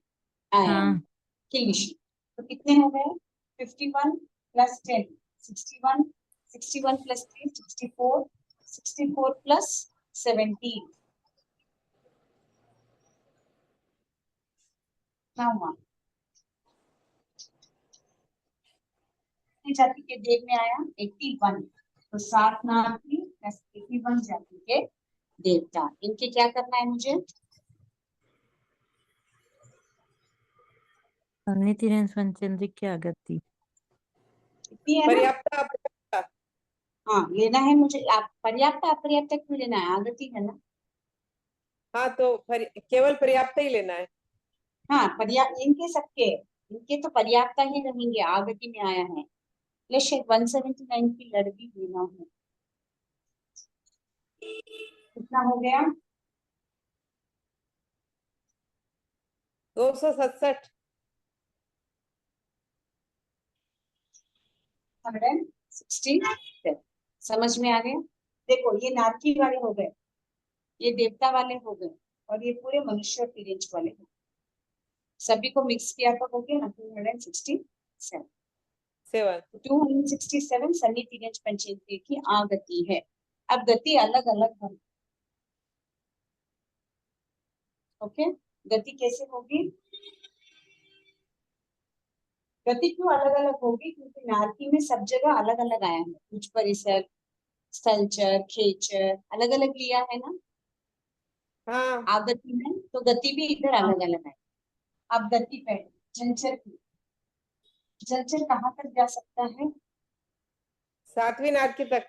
आया हाँ किल्बिशी। तो कितने हो गए? 51 प्लस 10 61, 61 प्लस 3 64, 64 प्लस 17 क्या हुआ? जाति के देव में आया 81, तो 7 नारकी प्लस 81 जाति के देवता। इनके क्या करना है मुझे? सन्नी तिर्यंच पंचेंद्रिय की आगति कितनी है ना? पर्याप्त अपर्याप्त। हाँ, लेना है मुझे। आप पर्याप्त अपर्याप्त क्यों लेना है? आगति है ना। हाँ तो केवल पर्याप्त ही लेना है। हाँ, पर्याप्त इनके सबके, इनके तो पर्याप्त ही रहेंगे, आगति में आया है। लेकिन 179 की लड़की लेना है। कितना हो गया? 267। 167। समझ में आ गया? देखो ये नारकी वाले हो गए, ये देवता वाले हो गए, और ये पूरे मनुष्य और तिर्यंच वाले हो गए। सभी को मिक्स किया तो हो गया ना 267। 7 267 सन्नी तिर्यंच पंचेंद्रिय की आगति है। अब गति अलग अलग है। ओके, गति कैसे होगी? गति क्यों अलग अलग होगी? क्योंकि नारकी में सब जगह अलग अलग आया है, उच्च परिसर, स्थलचर, खेचर अलग अलग लिया है ना। हाँ आगति में तो गति भी इधर अलग अलग है। अब गति पहले जलचर की, जलचर कहाँ तक जा सकता है? 7वीं नारकी तक।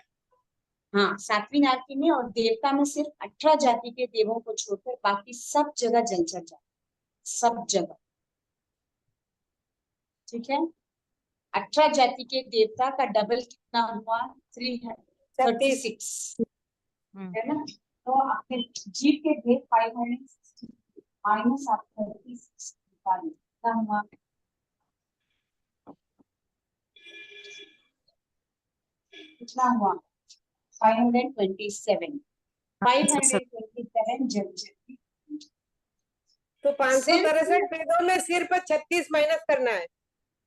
हाँ, 7वीं नारकी में, और देवता में सिर्फ 18 जाति के देवों को छोड़कर बाकी सब जगह जलचर जाता, सब जगह। ठीक है, 18 जाति के देवता का डबल कितना हुआ? 336 है ना। तो आपके जीव के देव 560 माइनस आप 36 कितना हुआ? कितना हुआ? 527। 527 जलचर। तो 563 वेदों में सिर्फ 36 माइनस करना है।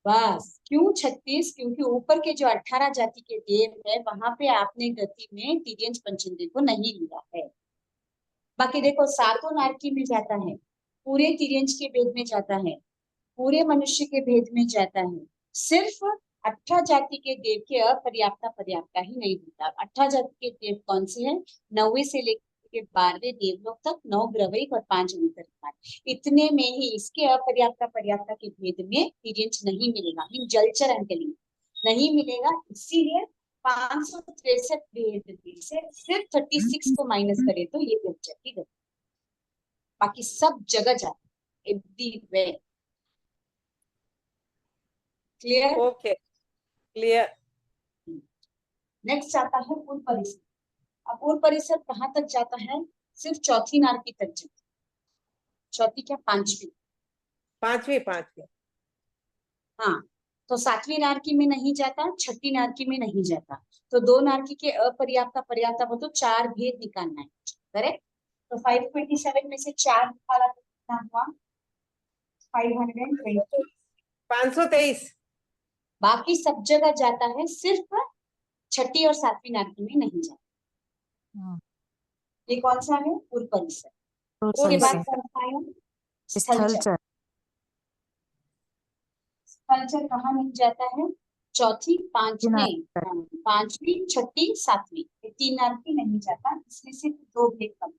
बस। क्यों 36? क्योंकि ऊपर के जो 18 जाति के देव है वहां पे आपने गति में तिर्यंच पंचेंद्रिय को नहीं लिया है। बाकी देखो सातों नारकी में जाता है, पूरे तिर्यंच के भेद में जाता है, पूरे मनुष्य के भेद में जाता है। सिर्फ 18 जाति के देव के अपर्याप्ता पर्याप्ता ही नहीं होता। 18 जाति के देव कौन से हैं? 9वें से लेकर 12वें देवलोक तक 9 ग्रवैक और 5 अंतरिक्ष। इतने में ही इसके अपर्याप्ता पर्याप्ता के भेद में तिर्यंच नहीं मिलेगा, जलचर अंकलिंग नहीं मिलेगा। इसीलिए 563 भेद में से सिर्फ 36 को माइनस करे तो ये जलचर की गति, बाकी सब जगह जाता है everywhere. Clear? Okay, clear. Next आता है पूर्व परिसर। अब पूर्व परिसर कहाँ तक जाता है? सिर्फ चौथी नारकी तक जाता है। चौथी क्या? पांचवी। पांचवी। हाँ, तो 7वीं नारकी में नहीं जाता, 6ठी नारकी में नहीं जाता। तो 2 नारकी के अपर्याप्ता पर्याप्ता हो तो 4 भेद निकालना है, करेक्ट? तो 527 में से 4 निकाला तो कितना हुआ? 520। 523। बाकी सब जगह जाता है, सिर्फ 6ठी और 7वीं नारकी में नहीं जाता। हाँ, ये कौन सा है? पूर्व परिसर। तो उसके बाद परिसर, कौन सा आया? स्थलचर, स्थलचर कहाँ मिल जाता है? चौथी, नारकी। पांचवी, 6ठी, 7वीं। ये 3 नारकी नहीं जाता, इसमें सिर्फ 2 भेद कम।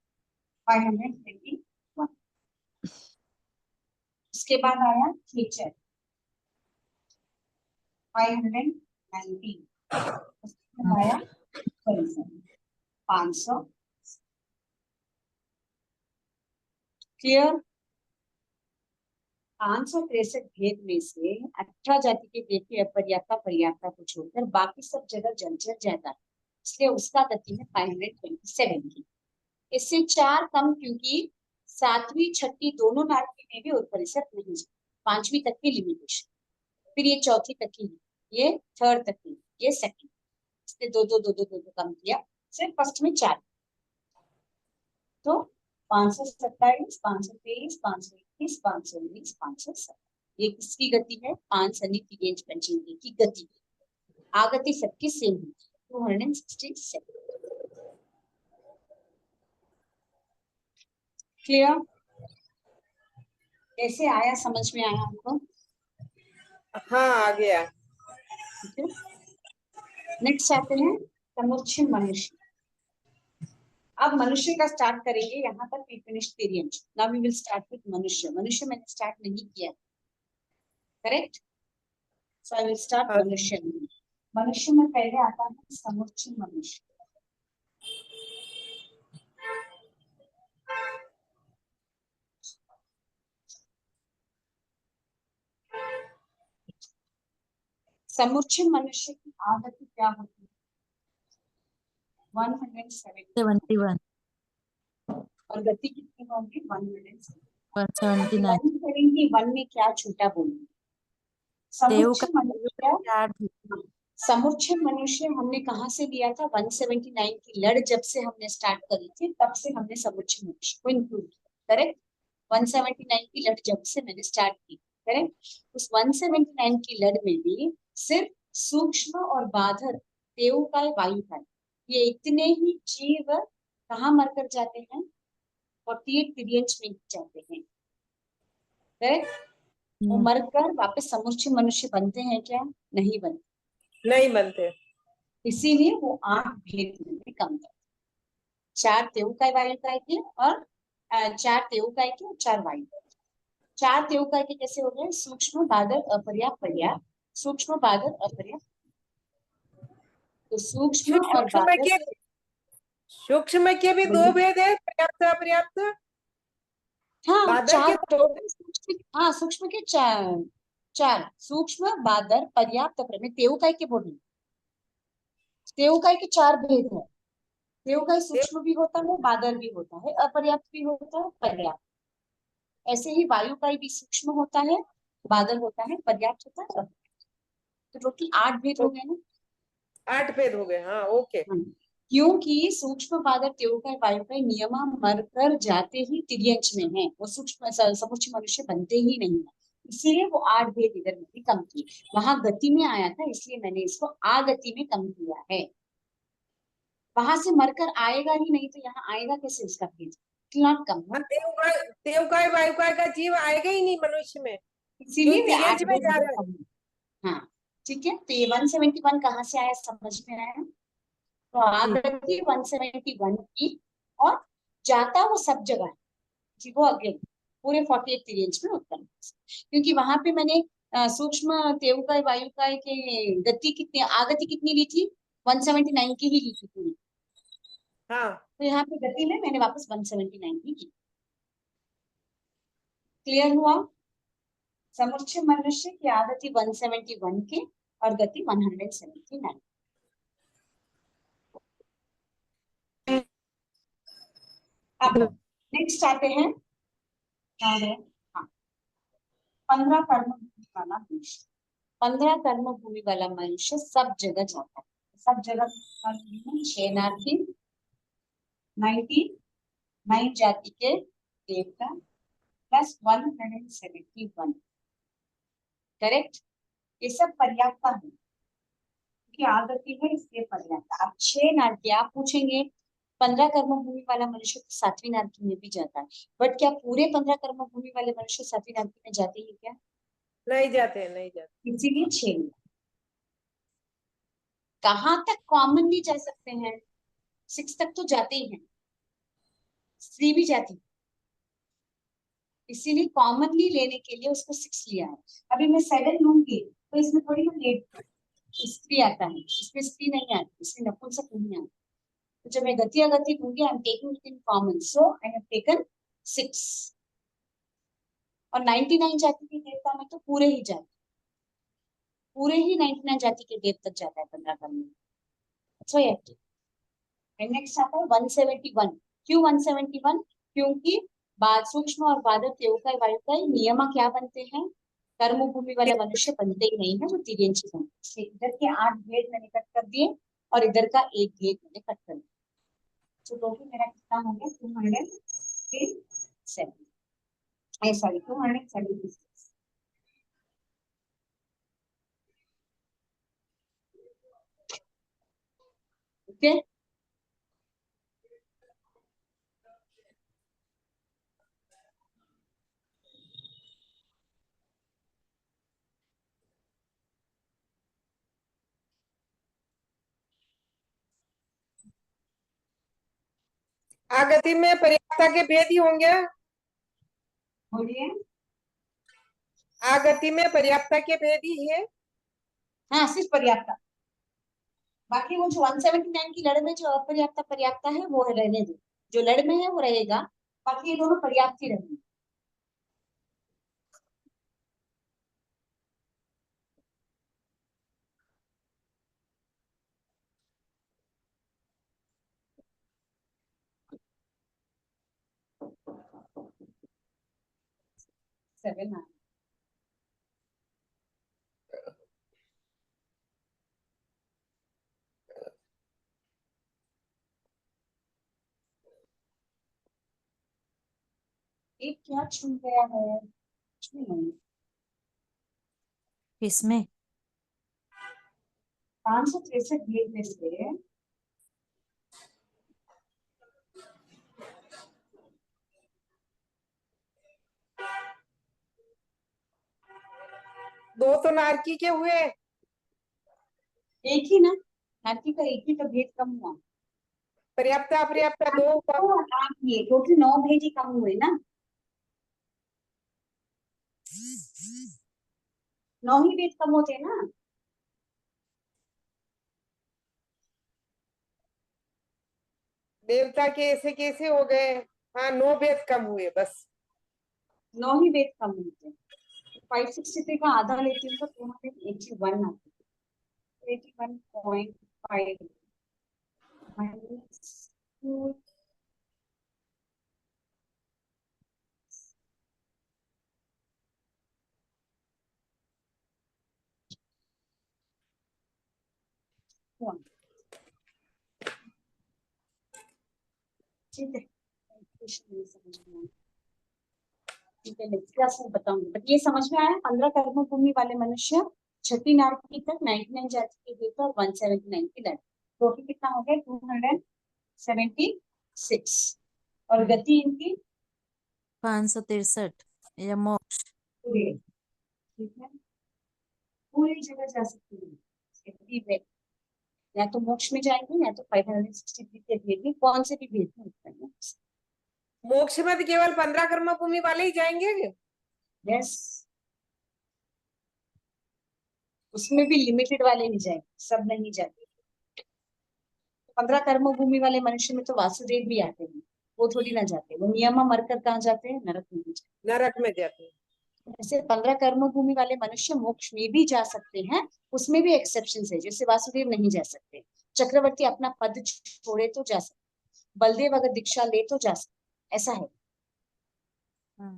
521। उसके बाद आया खेचर 519। उसके बाद आया परिसर 500। क्लियर? 563 भेद में से 18 जाति के भेद की अपर्याप्ता पर्याप्ता को छोड़कर बाकी सब जगह जलचर जाता है, इसलिए उसका गति है 527 की। इससे 4 कम, क्योंकि 7वीं 6ठी दोनों नारकी में भी और परिसर नहीं जाता। 5वीं तक की लिमिटेशन, फिर ये 4थी तक की, ये 3rd तक की, ये 2nd। इसने दो कम किया, सिर्फ फर्स्ट में 4। तो 527, 523, 521, 519, 507। ये किसकी गति है? 5 सनी तिर्यंच पंचेंद्रिय की गति। आगति सबकी सेम है, 267। क्लियर? कैसे आया? समझ में आया आपको? हाँ, आ गया। नेक्स्ट आते हैं समुच्चय मनुष्य। अब मनुष्य का स्टार्ट करेंगे, यहाँ तक वी फिनिश तिर्यंच। Now we will start with मनुष्य। मनुष्य मैंने स्टार्ट नहीं किया, correct? So I will start हाँ। मनुष्य। मनुष्य में पहले आता है समुच्चय मनुष्य। समुच्चय मनुष्य की आगति क्या होती है? 171। 71, और गति कितनी होगी? 171 179। में क्या छूटा बोलूंगी? देव समुच्चय का मनुष्य, 4 थी। समुच्चय मनुष्य हमने कहाँ से लिया था? 179 की लड़ जब से हमने स्टार्ट करी थी, तब से हमने समुच्चय मनुष्य को इंक्लूड किया, करेक्ट? 179 की लड़ जब से मैंने स्टार्ट की, करेक्ट? उस 179 की लड़ में भी सिर्फ सूक्ष्म और बाधर, देवकाय, वायुकाय, ये इतने ही जीव कहाँ मरकर जाते हैं? 48 तिर्यंच में जाते हैं, करेक्ट? वो मरकर वापस समुच्चय मनुष्य बनते हैं क्या? नहीं बनते। नहीं बनते। इसीलिए वो 8 भेद में कम करते, 4 तेवकाय वायुकाय के और 4 तेवकाय के और 4 वायुकाय। 4 तेवकाय के कैसे हो गए? सूक्ष्म, बादर, अपर्याप्त, पर्याप्त। सूक्ष्म, बादर, अपर्याप्त। तो सूक्ष्म और बादर, सूक्ष्म के भी 2 भेद है, पर्याप्त अपर्याप्त। हाँ बादर 4 के टोटल सूक्ष्म, हाँ सूक्ष्म के 4 सूक्ष्म, बादर, पर्याप्त, अपर्याप्त। तेवकाय के बोल रही, तेवकाय के 4 भेद है। तेवकाय सूक्ष्म भी होता है, बादर भी होता है, अपर्याप्त भी होता है, पर्याप्त। ऐसे ही वायुकाय भी सूक्ष्म होता है, बादल होता है, पर्याप्त होता है, अपर्याप्त। तो टोटल 8 भेद हो गए ना? 8 भेद हो गए। हाँ, ओके। क्योंकि सूक्ष्म, बादल, तेवकाय, वायुकाय नियमा मरकर जाते ही तिर्यंच में है, वो सूक्ष्म समुच्चय मनुष्य बनते ही नहीं है, इसीलिए वो 8 भेद इधर मैंने कम किए। वहां गति में आया था, इसलिए मैंने इसको आगति में कम किया है। वहां से मरकर आएगा ही नहीं, तो यहाँ आएगा कैसे उसका भेद? It will not come. देवकाय वायुकाय का जीव आएगा ही नहीं मनुष्य में, इसीलिए जो वे तिर्यंच में जा रहा है। हाँ ठीक है, तो ये 171 कहाँ से आया समझ में आया? तो आगति 171 की और जाता वो सब जगह है जी, वो अगेन पूरे 48 रेंज में उत्पन्न, क्योंकि वहां पे मैंने सूक्ष्म तेवकाय वायुकाय के गति कितनी, आगति कितनी ली थी? 179 की ही ली थी पूरी। हाँ तो यहाँ पे गति में मैंने वापस 179 ही की। क्लियर हुआ? समुच्चय मनुष्य की आगति 171 के और गति 179। अब नेक्स्ट आते हैं, क्या है? हाँ, 15 कर्म भूमि वाला मनुष्य। 15 कर्म भूमि वाला मनुष्य सब जगह जाता है। सब जगह 6 नारकी, 99 जाति के देवता प्लस 171। करेक्ट? ये सब पर्याप्त है कि आगति है, इसलिए पर्याप्त। अब 6 नारकी, आप पूछेंगे 15 कर्म भूमि वाला मनुष्य तो 7वीं नारकी में भी जाता है, बट क्या पूरे 15 कर्म भूमि वाले मनुष्य 7वीं नारकी में जाते हैं क्या? नहीं जाते, नहीं जाते। इसीलिए 6। कहाँ तक कॉमनली जा सकते हैं? 6 तक तो जाते ही हैं, स्त्री भी जाती है, इसीलिए कॉमनली लेने के लिए उसको 6 लिया है। अभी मैं 7 लूंगी तो इसमें थोड़ी ना लेट स्त्री आता है, इसमें स्त्री नहीं आती, इसमें नपुंसक नहीं आता। तो जब मैं गति अगति लूंगी, I am taking it in common, so I have taken 6। और 99 जाति के देवता में तो पूरे ही जाते, पूरे ही 99 जाति के देव तक जाता है 15 कर्म में। सो नेक्स्ट आता है 171। क्यों 171? क्योंकि बाद सूक्ष्म और बादल तेवकाय वायुकाय नियमा क्या बनते हैं? कर्म भूमि वाले मनुष्य बनते ही नहीं है, वो तिर्यंची बनते हैं। इधर के 8 भेद मैंने कट कर दिए और इधर का 1 भेद मैंने कट कर दिया। तो टोटल मेरा कितना हो गया? 207, सॉरी 276। ओके, आगति में पर्याप्तता के भेद ही होंगे। बोलिए। आगति में पर्याप्तता के भेद ही है। हाँ, सिर्फ पर्याप्त, बाकी वो जो 179 की लड़ में जो अपर्याप्त पर्याप्त है वो रहने दो, जो लड़ में है वो रहेगा, बाकी ये दोनों पर्याप्त ही रहेंगे। सेवन एक क्या छूट गया है? कुछ भी नहीं। किसमें? 563 भेद में से दो तो नारकी के हुए। एक ही ना, नारकी का एक ही तो भेद कम हुआ। पर्याप्त अपर्याप्त दो तो आप ये टोटल 9 भेद ही कम हुए ना, 9 ही भेद कम होते ना। देवता के ऐसे कैसे हो गए? हाँ 9 भेद कम हुए बस। 9 ही भेद कम होते। 563 का आधा लेती हूँ तो 281 आती है। 81.5 माइनस 2 ठीक है। कुछ नहीं समझ में आया। ठीक है, नेक्स्ट क्लास में बताऊंगी, बट ये समझ में आया 15 कर्म भूमि वाले मनुष्य, छठी नारकी तक 99 जाति के देवता और 179 की लड़की। टोटल कितना हो गया? 276। और गति इनकी 563 या मोक्ष। पूरे, ठीक है, पूरी जगह जा सकती है Every way। या तो मोक्ष में जाएंगे या तो 563 के भेद में कौन से भी भेद में उत्पन्न हो सकते मोक्ष में तो केवल 15 कर्म भूमि वाले ही जाएंगे क्या? हैं। यस, उसमें भी लिमिटेड वाले ही जाएंगे, सब नहीं जाते। 15 कर्म भूमि वाले मनुष्य में तो वासुदेव भी आते हैं, वो थोड़ी ना जाते, वो नियमा मरकर कहाँ जाते हैं, नरक में जाते नरक में जाते हैं। हैं। ऐसे 15 कर्म भूमि वाले मनुष्य मोक्ष में भी जा सकते हैं, उसमें भी एक्सेप्शन है, जैसे वासुदेव नहीं जा सकते, चक्रवर्ती अपना पद छोड़े तो जा सकते, बलदेव अगर दीक्षा ले तो जा सकते, ऐसा है।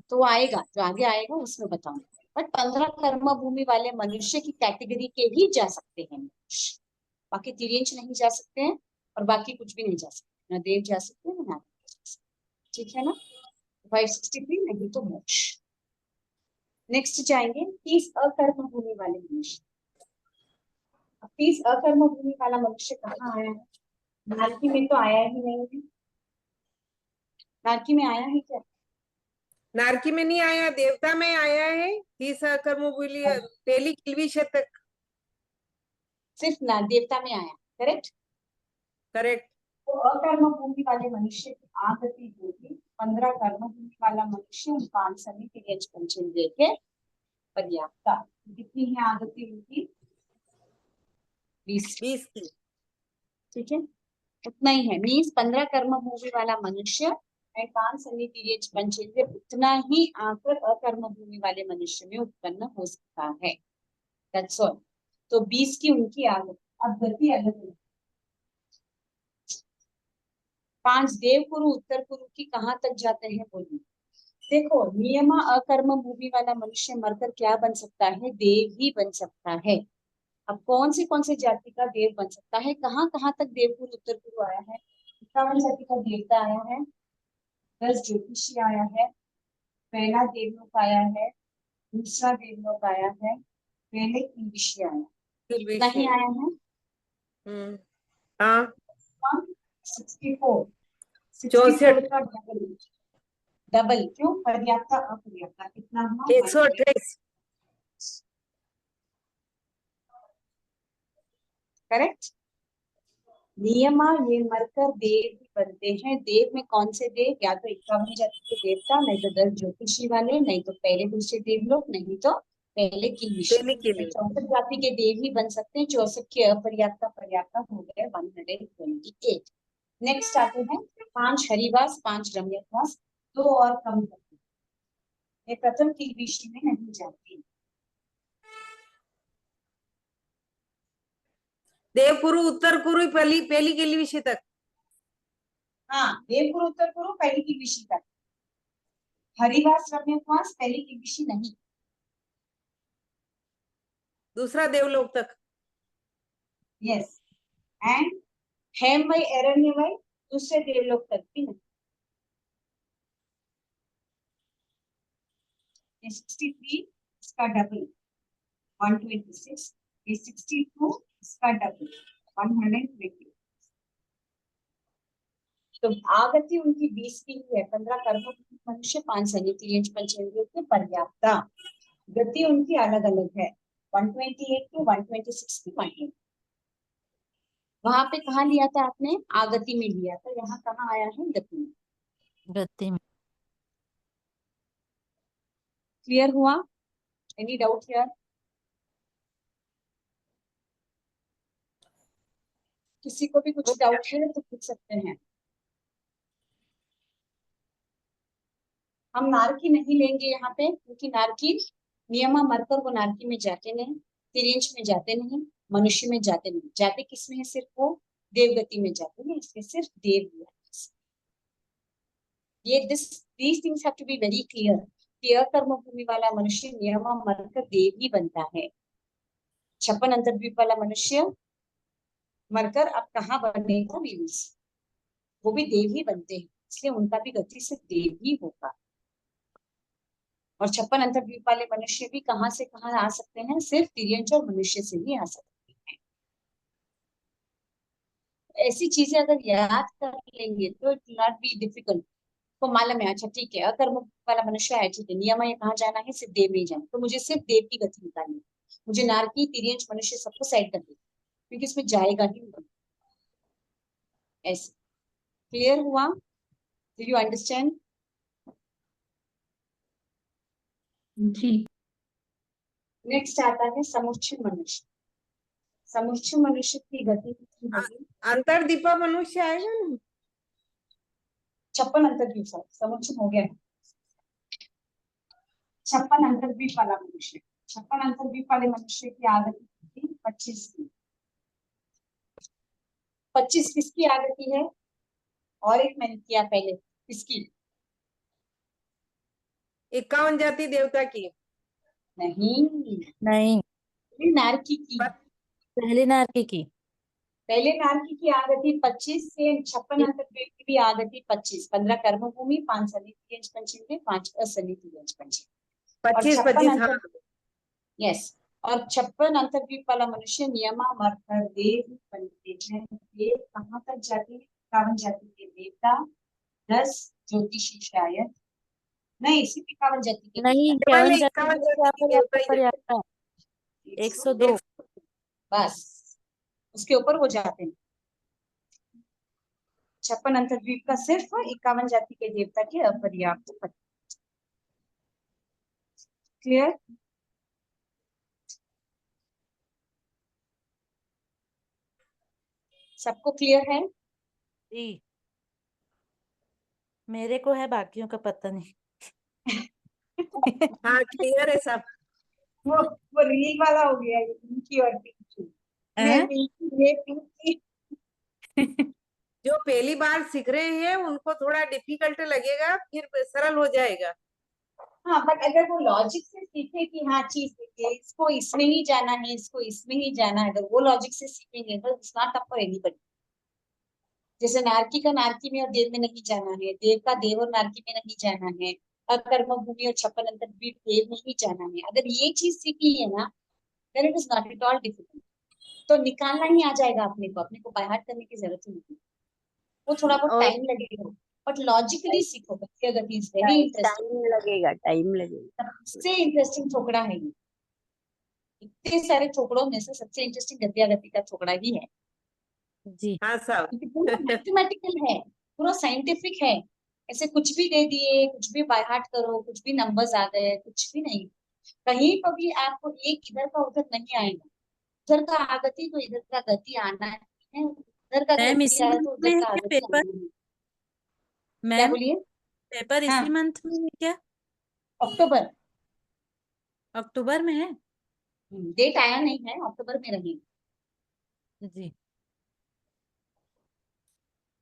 तो वो आएगा, जो आगे आएगा उसमें बताऊंगा। बट 15 कर्म भूमि वाले मनुष्य की कैटेगरी के ही जा सकते हैं मोक्ष, बाकी तिर्यंच नहीं जा सकते हैं और बाकी कुछ भी नहीं जा सकते, ना देव जा सकते हैं ना नारद जा सकते, ठीक है ना। 563 नहीं तो मोक्ष। नेक्स्ट जाएंगे 30 अकर्म भूमि वाले मनुष्य। अब 30 अकर्म भूमि वाला मनुष्य कहाँ आया है, नारकी में तो आया ही नहीं है। नारकी में आया है क्या? नारकी में नहीं आया, देवता में आया है। 30 कर्म भूमि पहली किल्वी शतक। सिर्फ ना देवता में आया, करेक्ट। करेक्ट। तो अकर्म भूमि वाले मनुष्य की आगति होगी 15 कर्म भूमि वाला मनुष्य उनका समिति पंचेंद्रिय के पर्याप्ता। कितनी है आगति उनकी? 20, 20 की। ठीक है, उतना ही है। मीन्स 15 कर्म भूमि वाला मनुष्य एकांत समिति पंचेंद्रिय उतना ही आकर अकर्म भूमि वाले मनुष्य में उत्पन्न हो सकता है। That's all. तो 20 की उनकी आगति। अब गति अलग है। 5 देव कुरु उत्तर कुरु की कहाँ तक जाते हैं बोलिए। देखो, नियमा अकर्म भूमि वाला मनुष्य मरकर क्या बन सकता है, देव ही बन सकता है। अब कौन से जाति का देव बन सकता है, कहाँ कहाँ तक देव कुरु उत्तर कुरु आया है, 51 जाति का देवता आया है, 10 ज्योतिषी आया है, पहला देवलोक आया है, दूसरा देवलोक आया है, पहले किल्बिषी आया है, नहीं आया है। हाँ 64 64 का डबल क्यों, पर्याप्ता अपर्याप्ता कितना हुआ, 128। करेक्ट। नियमा ये मरकर देव भी बनते हैं। देव में कौन से देव, या तो 51 जाति के देवता, नहीं तो 10 ज्योतिषी वाले, नहीं तो पहले दूसरे देवलोक, नहीं तो पहले किल्बिषी। पहले के लिए 64 जाति के देव ही बन सकते हैं। 64 के अपर्याप्ता पर्याप्ता हो गए 128। नेक्स्ट आते हैं 5 हरिवास, 5 रम्यवास, 2 और कम करते हैं। ये प्रथम किल्बिषी में नहीं जाती। देव कुरु उत्तर कुरु पहली पहली किल्वी शतक। हाँ, देव कुरु उत्तर कुरु पहली किल्बिषी तक, हरिवास रम्यवास पहली किल्बिषी नहीं, दूसरा देवलोक तक। यस। एंड हेम वै एरण्य वै दूसरे देवलोक तक भी नहीं। ये 63 इसका डबल 126, ये 62 इसका डबल 120। तो आगति उनकी 20 की ही है। 15 कर्म मनुष्य, 5 सनिति पंचेंद्रियों के पर्याप्ता। गति उनकी अलग अलग है, 128 की 126 की 120। वहां पे कहाँ लिया था आपने, आगति में लिया था, यहाँ कहाँ आया है, गति में। गति में। क्लियर हुआ? Any doubt here? किसी को भी कुछ डाउट है तो पूछ सकते हैं। हम नारकी नहीं लेंगे यहाँ पे, क्योंकि नारकी नियमा मरकर वो नारकी में जाते नहीं, तिर्यंच में जाते नहीं, मनुष्य में जाते नहीं। जाते किस में है, सिर्फ वो देवगति में जाते हैं, इसलिए सिर्फ देव लिया। ये these things have to be very clear कि अकर्म भूमि वाला मनुष्य नियमा मरकर देव ही बनता है। 56 अंतर्द्वीप वाला मनुष्य मरकर अब कहाँ बनेगा, मीन्स वो भी देव ही बनते हैं, इसलिए उनका भी गति से देव ही होगा। और 56 अंतर्द्वीप वाले मनुष्य भी कहाँ से कहाँ आ सकते हैं, सिर्फ तिर्यंच और मनुष्य से ही आ सकते हैं। ऐसी चीजें अगर याद कर लेंगे तो it will not be difficult. को मालूम है, अच्छा ठीक है, अकर्म वाला मनुष्य है, ठीक है, नियम है कहाँ जाना है, सिर्फ देव नहीं जाना, तो मुझे सिर्फ देव की गति निकालनी है। मुझे नारकी तिर्यंच मनुष्य सबको साइड कर दे, क्योंकि इसमें जाएगा ही नहीं। ऐसे क्लियर हुआ? Do you understand? जी। नेक्स्ट आता है समुच्चय मनुष्य। समुच्चय मनुष्य की गति कितनी होगी? अंतरदीपा मनुष्य आएगा ना? 56 अंतर्द्वीप, समुच्चय हो गया। 56 अंतर्द्वीप वाला मनुष्य, 56 अंतर्द्वीप वाले मनुष्य की आगति थी 25 की। 25 किसकी आगति है? और एक मैंने किया पहले, किसकी? 51 जाति देवता की। नहीं, नहीं, नारकी की। पहली नारकी की। पहले नारकी की आगति 25 से 56 अंतर्द्वीप की भी आगति 25। 15 कर्म भूमि, 5 सन्निधि पंचेंद्रिय, 5 असन्निधि पंचेंद्रिय। 25 25 हाँ। यस, और 56 अंतर्द्वीप वाला मनुष्य नियमा मरकर देव बनते हैं। देव कहाँ तक जाते हैं? 51 जाति के देवता, 10 ज्योतिषी शायद नहीं, सिर्फ 51 जाति के नहीं, देवता। इक्यावन केवल जाति 51 में क्या जाति के देवता ही पर जाते यात्रा 102। बस उसके ऊपर वो जाते हैं। 56 अंतर्द्वीप का सिर्फ 51 जाति के देवता के अपर्याप्त पद। क्लियर? सबको क्लियर है? जी, मेरे को है, बाकियों का पता नहीं। हाँ क्लियर है सब। वो रील वाला हो गया, ये पिंकी और पिंकी। मैं हैं? पिंकी, ये पिंकी। जो पहली बार सीख रहे हैं उनको थोड़ा डिफिकल्ट लगेगा, फिर सरल हो जाएगा। हाँ, बट अगर वो लॉजिक से सीखे कि हाँ चीज सीखे, इसको इसमें ही जाना है, इसको इसमें ही जाना है, अगर वो लॉजिक से सीखेंगे तो it's not tough for anybody. जैसे नारकी का नारकी में और देव में नहीं जाना है, देव का देव और नारकी में नहीं जाना है, अकर्म भूमि और 56 अंतर्द्वीप देव में ही जाना है। अगर ये चीज सीख ली है ना, then it is not at all difficult. तो निकालना ही आ जाएगा अपने को बाहर करने की जरूरत ही नहीं। वो थोड़ा बहुत और टाइम लगेगा, बट लॉजिकली सीखो। गति इज वेरी इंटरेस्टिंग। टाइम लगेगा, टाइम लगेगा। सबसे इंटरेस्टिंग छोकड़ा है ये। इतने सारे छोकड़ों में से सबसे इंटरेस्टिंग गद्या गति का छोकड़ा ही है, जी, हाँ सब। क्योंकि पूरा मैथमेटिकल है, पूरा साइंटिफिक है। ऐसे कुछ भी दे दिए, कुछ भी बाय हार्ट करो, कुछ भी नंबर्स आ गए, कुछ भी नहीं। कहीं पर भी आपको एक इधर का उधर नहीं आएगा। उधर का आगति तो इधर का गति आना है, उधर का मैम गति इसी आया मंथ तो में उधर है का क्या आगति पेपर? आना है। क्या मैम, बोलिए? पेपर हाँ, इसी मंथ में है क्या? अक्टूबर। अक्टूबर में है? डेट आया नहीं है, अक्टूबर में रहेगी। जी,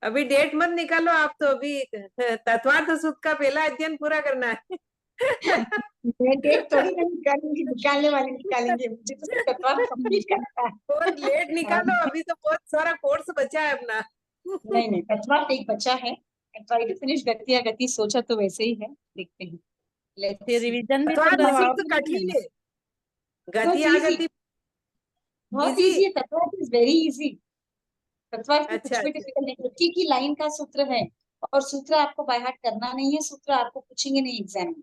अभी डेट मत निकालो आप, तो अभी तत्वार्थ सूत्र का पहला अध्ययन पूरा करना है। मैं डेट थोड़ी ना निकालूंगी, निकालने वाले निकालेंगे, मुझे तो सिर्फ तत्वार्थ कंप्लीट करना और लेट है। निकालो, अभी तो बहुत सारा कोर्स बचा है अपना। नहीं नहीं, तत्वार्थ एक बचा है। ट्राई टू फिनिश गति या गति, सोचा तो वैसे ही है, देखते हैं। लेट्स फिर सी। रिवीजन भी तो तत्वार्थ करवाओ। सूत्र कठिन है, नो, गति इट्स इजी, आगति बहुत इजी। इजी है। Tattvartha is very easy. Tattvartha में अच्छा कुछ भी अच्छा। डिफिकल्ट नहीं, एक ही लाइन का सूत्र है, और सूत्र आपको बाय हार्ट करना नहीं है, सूत्र आपको पूछेंगे नहीं एग्जाम में।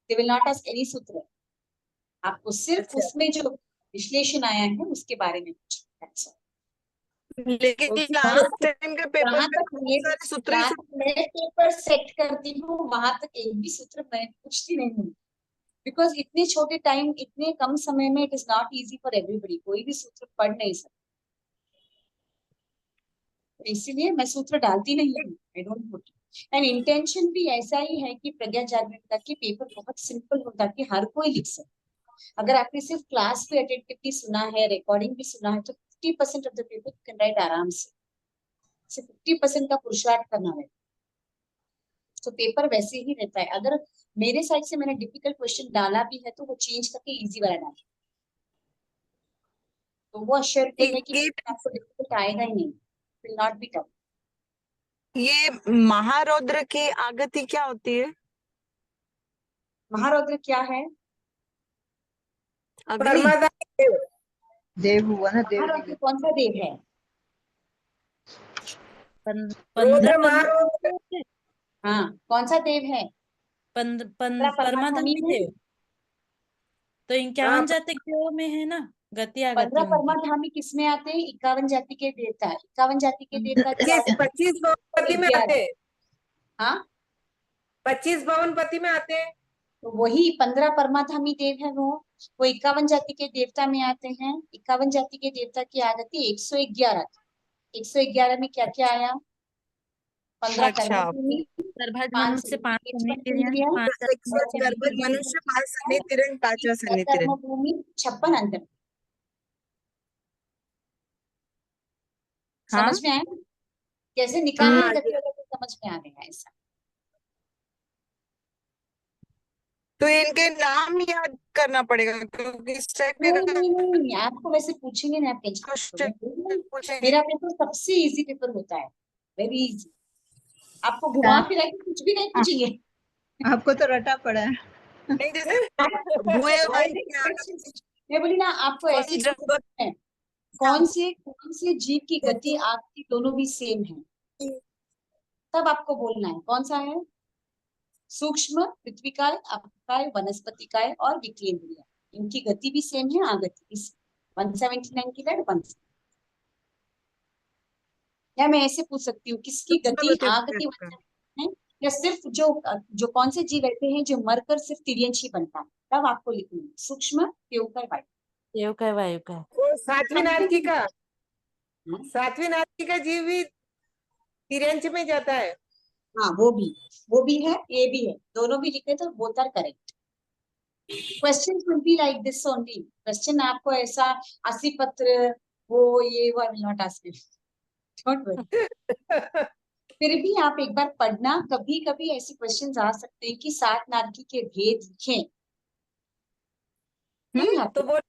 They will not ask any सूत्र, आपको सिर्फ अच्छा उसमें जो विश्लेषण आया है उसके बारे में पूछना है। लेकिन ओके। जहाँ लास्ट टाइम के पेपर जहाँ में तक बहुत ये सारे सूत्र ही जहाँ तक मैं पेपर सेट करती हूँ, वहां तक एक भी सूत्र मैं पूछती नहीं हूँ, बिकॉज इतने छोटे टाइम, इतने कम समय में it is not easy for everybody, कोई भी सूत्र पढ़ नहीं सकता। तो इसीलिए मैं सूत्र डालती नहीं हूँ, I don't put. And intention भी ऐसा ही है कि प्रज्ञा जागरूकता के पेपर बहुत सिंपल हो, ताकि हर कोई लिख सके। अगर आपने सिर्फ क्लास पे अटेंटिवली सुना है, रिकॉर्डिंग भी सुना है, तो 50% of the paper you can write आराम से। सिर्फ 50% का पुरुषार्थ करना है, तो पेपर वैसे ही रहता है। अगर मेरे साइड से मैंने डिफिकल्ट क्वेश्चन डाला भी है, तो वो चेंज करके इजी वाला डाला, तो वो अश्योरिटी है कि ये आपको डिफिकल्ट आएगा ही नहीं, विल नॉट बी टफ। ये महारौद्र की आगति क्या होती है? महारौद्र क्या है? अग्नि। परमादाय देव। देव हुआ ना, देव महारौद्र कौन सा देव है? 15 रौद्र 15 महारौद्र। हाँ, कौन सा देव है? परमाधामी है। देव तो हाँ, 51 जाति देव में है ना, गति आगति 15 उनकी। परमाधामी किसमें आते हैं? 51 जाति के देवता। 51 जाति के देवता क्या है? 25 भवनपति में 11। आते हैं, हाँ, 25 भवनपति में आते हैं। तो वही 15 परमाधामी देव है वो 51 जाति के देवता में आते हैं। 51 जाति के देवता की आगति 111। 111 में क्या क्या आया? 15 अच्छा। कर्मभूमि, गर्भज 5 मनुष्य, 5 नीच सन्निधियन, पंचेंद्रिय, 5 गर्भज मनुष्य, 5 सन्निधिरन, 5वां सन्निधिरन। कर्मभूमि, 56 अंतर। हाँ, समझ में आया? कैसे निकालना है हाँ, गति अगर समझ में आ गया ऐसा। तो इनके नाम याद करना पड़ेगा क्योंकि इस टाइप के नहीं, आपको वैसे पूछेंगे ना, आप टेंशन क्वेश्चन नहीं। पूछेंगे। मेरा पेपर सबसे इजी पेपर होता है, वेरी इजी। आपको घुमा फिरा के कुछ भी नहीं पूछेंगे। आपको तो रटा पड़ा है। नहीं, जैसे भूए भाई क्या मैं बोली ना, आपको ऐसे कोई जगह है कौन से जीव की गति आपकी दोनों भी सेम है, तब आपको बोलना है कौन सा है। सूक्ष्म, पृथ्वीकाय, अपकाय, वनस्पतिकाय और विकेंद्रीय, इनकी गति भी सेम है, आगति भी सेम। 179 की रेड 1। या मैं ऐसे पूछ सकती हूँ किसकी गति आगति 179 है, या सिर्फ जो कौन से जीव ऐसे हैं जो मरकर सिर्फ तिर्यंशी बनता है, तब आपको लिखना है सूक्ष्म, त्योकर, वायु। देव का वायु का। वो सातवीं नारकी का, हाँ? सातवीं नारकी का जीव भी तिर्यंच में जाता है। हाँ, वो भी है, ये भी है, दोनों भी लिखे तो both are correct. Question will be like this only. Question आपको ऐसा 80 पत्र वो ये वो will not ask you, don't worry. फिर भी आप एक बार पढ़ना, कभी कभी ऐसे क्वेश्चन आ सकते हैं कि 7 नारकी के भेद लिखें। नहीं आते। तो बोल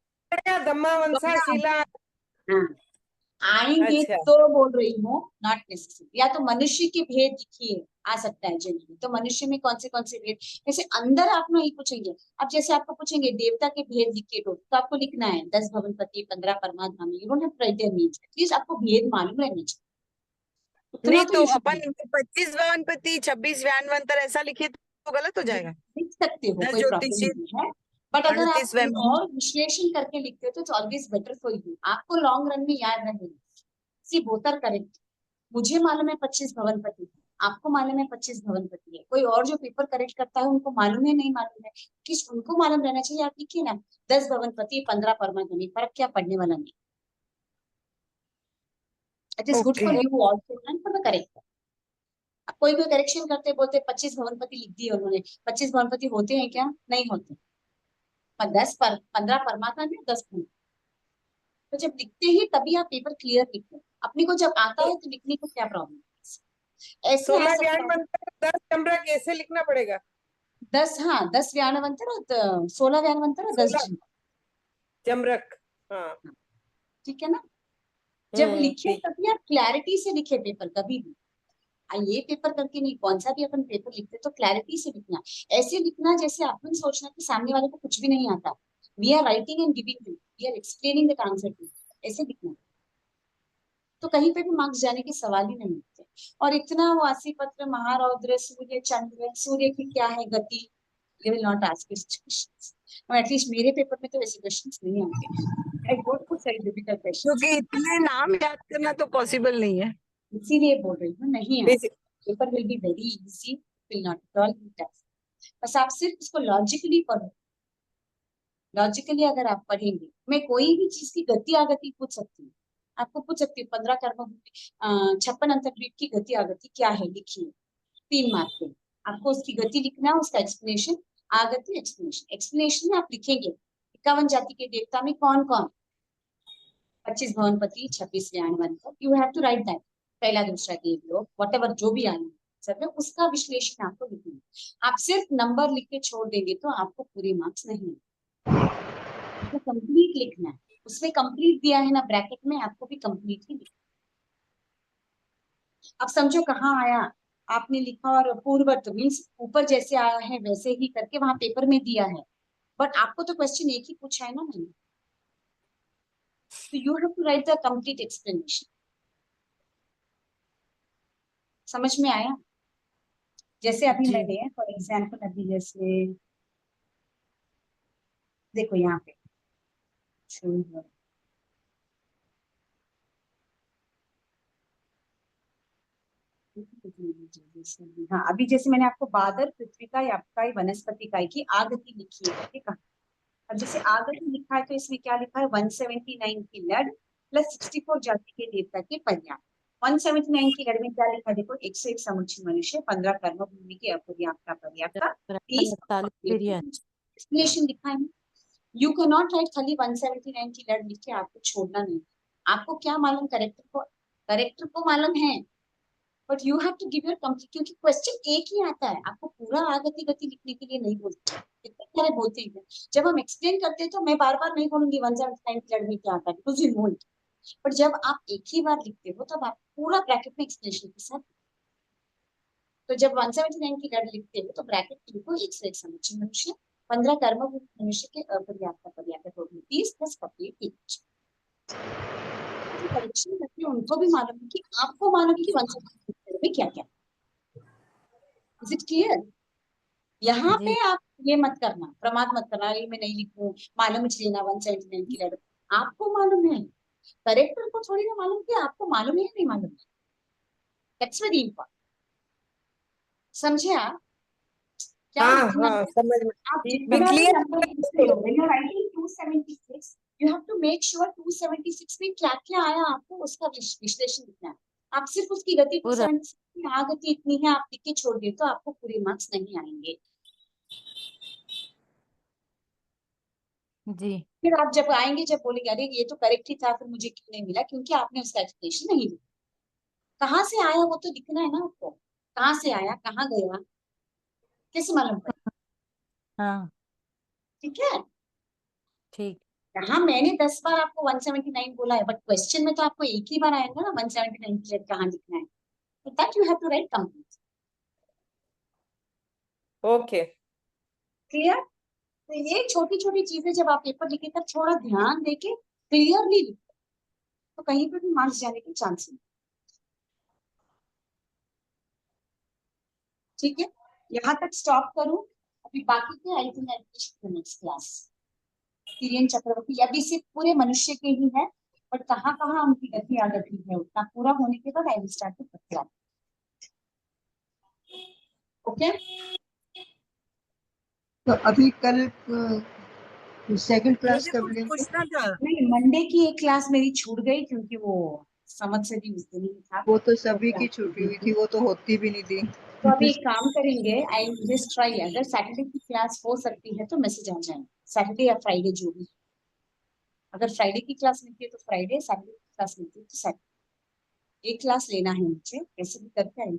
दम्मावंसा शिला। हाँ, आएंगे अच्छा, तो बोल रही हूँ, नॉट नेसेसरी। या तो मनुष्य के भेद लिखिए, आ सकता है जनरली, तो मनुष्य में कौन से भेद, जैसे अंदर आप नहीं पूछेंगे। अब जैसे आपको पूछेंगे देवता के भेद लिखिए, तो आपको लिखना है 10 भवनपति, 15 परमाधामी। You don't have to write their names, at least आपको भेद मालूम रहने चाहिए, उतना नहीं तो तो you should अपन know। 25 वानपति, 26 व्यानवंतर ऐसा लिखे तो गलत हो जाएगा। लिख सकते हो, 10 कोई प्रॉब्लम ज्योतिषी, नहीं है, बट अगर आप 38 वैम्य। और विश्लेषण करके लिखते हो तो it's always better for you, आपको लॉन्ग रन में याद रहेगा। सी बोतर करेक्ट। मुझे मालूम है 25 भवनपति है, आपको मालूम है 25 भवनपति है, कोई और जो पेपर करेक्ट करता है उनको मालूम है नहीं मालूम है, किस उनको मालूम रहना चाहिए। आप लिखिए ना 10 भवनपति, 15 परमागुनी, फर्क क्या पड़ने वाला नहीं। It is good okay. For you also and for the character. कोई कोई करेक्शन करते बोलते 25 भवनपति लिख दिए उन्होंने, 25 भवनपति होते हैं क्या? नहीं होते। पर 15 परमात्मा में 10 भूत। तो जब लिखते हैं तभी आप पेपर क्लियर लिखते, अपने को जब आता है तो लिखने को क्या प्रॉब्लम है। ऐसे आ 16 सकता ज्ञान है मंत्र, 10 चंद्रक ऐसे लिखना पड़ेगा। 10, हाँ 10 व्यानवंतर और 16 व्यानवंतर और 10 16 जीव। चमरक। हाँ, ठीक है ना? जब लिखे ठीक। तभी आप क्लैरिटी से लिखे पेपर, कभी भी ये पेपर करके नहीं, कौन सा भी अपन पेपर लिखते तो क्लैरिटी से लिखना। ऐसे लिखना जैसे अपन सोचना कि सामने वाले को कुछ भी नहीं आता। We are writing and giving you, we are explaining the answer to, ऐसे लिखना। तो कहीं पे भी मार्क्स जाने के सवाल ही नहीं होते। और इतना वो 80 पत्र, महारौद्र, सूर्य, चंद्र, सूर्य की क्या है गति, they will not ask these questions. और एटलीस्ट मेरे पेपर में तो ऐसे क्वेश्चंस नहीं आते। I don't put very difficult questions, क्योंकि इतने नाम याद करना तो पॉसिबल नहीं है। इसीलिए बोल रही हूँ नहीं आते। Basic paper will be very easy, will not at all be tough. बस आप सिर्फ इसको लॉजिकली पढ़ो। लॉजिकली अगर आप पढ़ेंगे, मैं कोई भी चीज की गति आगति पूछ सकती हूँ, आपको पूछ सकती हूँ 15 कर्म 56 अंतर्द्वीप की गति आगति क्या है, लिखिए 3 मार्क पे। आपको उसकी गति लिखना है, उसका एक्सप्लेनेशन, आगति एक्सप्लेनेशन। एक्सप्लेनेशन में आप लिखेंगे 51 जाति के देवता में कौन कौन, 25 भवनपति, 26 ज्ञानवंत, you have to write that, पहला दूसरा देवलोक, वॉटेवर जो भी आए सब में उसका विश्लेषण आपको लिखना है। आप सिर्फ नंबर लिख के छोड़ देंगे तो आपको पूरे मार्क्स नहीं, आपको कंप्लीट लिखना है। उसमें कंप्लीट दिया है ना ब्रैकेट में, आपको भी कंप्लीट ही लिखना। अब समझो कहाँ आया, आपने लिखा और पूर्वत मीन्स ऊपर जैसे आया है वैसे ही करके वहां पेपर में दिया है, बट आपको तो क्वेश्चन एक ही पूछा है ना मैंने, तो you have to write the complete explanation. समझ में आया? जैसे अभी जी। मैंने फॉर एग्जाम्पल अभी जैसे देखो यहाँ पे हाँ, अभी जैसे मैंने आपको बादर पृथ्वी का या आपका वनस्पति का की आगति लिखी है, ठीक है। अब जैसे आगति लिखा है तो इसमें क्या लिखा है 179 की लड़ प्लस 64 जाति के देवता के पर्याप्त। 179 की लड़ में क्या लिखा है देखो, 101 समुच्चय मनुष्य, 15 कर्म भूमि के अपर्याप्त पर्याप्त, 30 45 एक्सप्लेनेशन लिखा है। यू कैन नॉट राइट खाली 179 की लड़ लिख के आपको छोड़ना नहीं। आपको क्या मालूम, करेक्टर को मालूम है, but you have to give your complete, क्योंकि क्वेश्चन एक ही आता है, आपको पूरा आगति गति लिखने के लिए नहीं बोलते, इतने सारे बोलते हैं। जब हम एक्सप्लेन करते हैं तो मैं बार बार नहीं बोलूंगी 179 की लड़ में क्या आता है, because you know it. But जब आप एक ही बार लिखते हो तब आप पूरा ब्रैकेट में एक्सप्लेनेशन के साथ, तो जब 179 की लड़ लिखते हो तो ब्रैकेट लिखो 101 समुच्चय मनुष्य, 15 कर्म मनुष्य के अपर्याप्त पर्याप्त हो गई 30 प्लस 48। परीक्षा करते हैं उनको भी मालूम है कि आपको मालूम है कि 179 में क्या क्या। Is it clear? यहाँ जी। पे आप ये मत करना, प्रमाद मत करना, ये मैं नहीं लिखूं, मालूम है लेना 179 की लड़। आपको मालूम है, करेक्टर को थोड़ी ना मालूम कि आपको मालूम है या नहीं मालूम है। That's very important. समझे आप? क्या हाँ लिखना हाँ है? समझ में। आप ठीक जितना है, भी clear नंबर लिखते हो, when you're writing 276, you have to make sure 276 में क्या क्या आया आपको उसका विश्लेषण लिखना है। आप सिर्फ उसकी गति पूरा 276 की गति इतनी है आप लिख के छोड़ दिए तो आपको पूरे मार्क्स नहीं आएंगे। जी। फिर आप जब आएंगे, जब बोलेंगे अरे ये तो करेक्ट ही था, फिर मुझे क्यों नहीं मिला, क्योंकि आपने उसका एक्सप्लेनेशन नहीं लिखा। कहाँ से आया वो तो लिखना है ना आपको, कहाँ से आया कहाँ गया कैसे मालूम पड़ेगा। हाँ ठीक है। ठीक। हाँ, मैंने 10 बार आपको 179 बोला है, बट क्वेश्चन में तो आपको एक ही बार आएगा ना 179 की कहाँ लिखना है, तो that you have to write complete. Okay. Clear? तो ये छोटी छोटी चीजें जब आप पेपर लिखे तब थोड़ा ध्यान देके क्लियरली लिखो, तो कहीं पर भी मार्क्स जाने के चांस नहीं। ठीक है, यहाँ तक स्टॉप करूं, अभी बाकी के आई थिंक नेक्स्ट क्लास। तिर्यन चक्रवर्ती अभी सिर्फ पूरे मनुष्य के ही है, बट कहाँ कहाँ उनकी गति आगति है उतना पूरा होने के बाद आई विल स्टार्ट टू प्रक्रिया। ओके, तो अभी कल सेकंड क्लास मुझे कब कुछ लेंगे? पूछना था। नहीं मंडे की एक क्लास मेरी छूट गई क्योंकि वो समझ से भी उस दिन ही था। वो तो सभी की छुट्टी हुई थी, वो तो होती भी नहीं थी। तो अभी एक काम करेंगे, आई जस्ट ट्राई, अगर सैटरडे की क्लास हो सकती है तो मैसेज आ जाए, सैटरडे या फ्राइडे जो भी। अगर फ्राइडे की क्लास मिलती है तो फ्राइडे, सैटरडे की क्लास मिलती है तो सैटरडे। एक क्लास लेना है मुझे, कैसे भी करके आई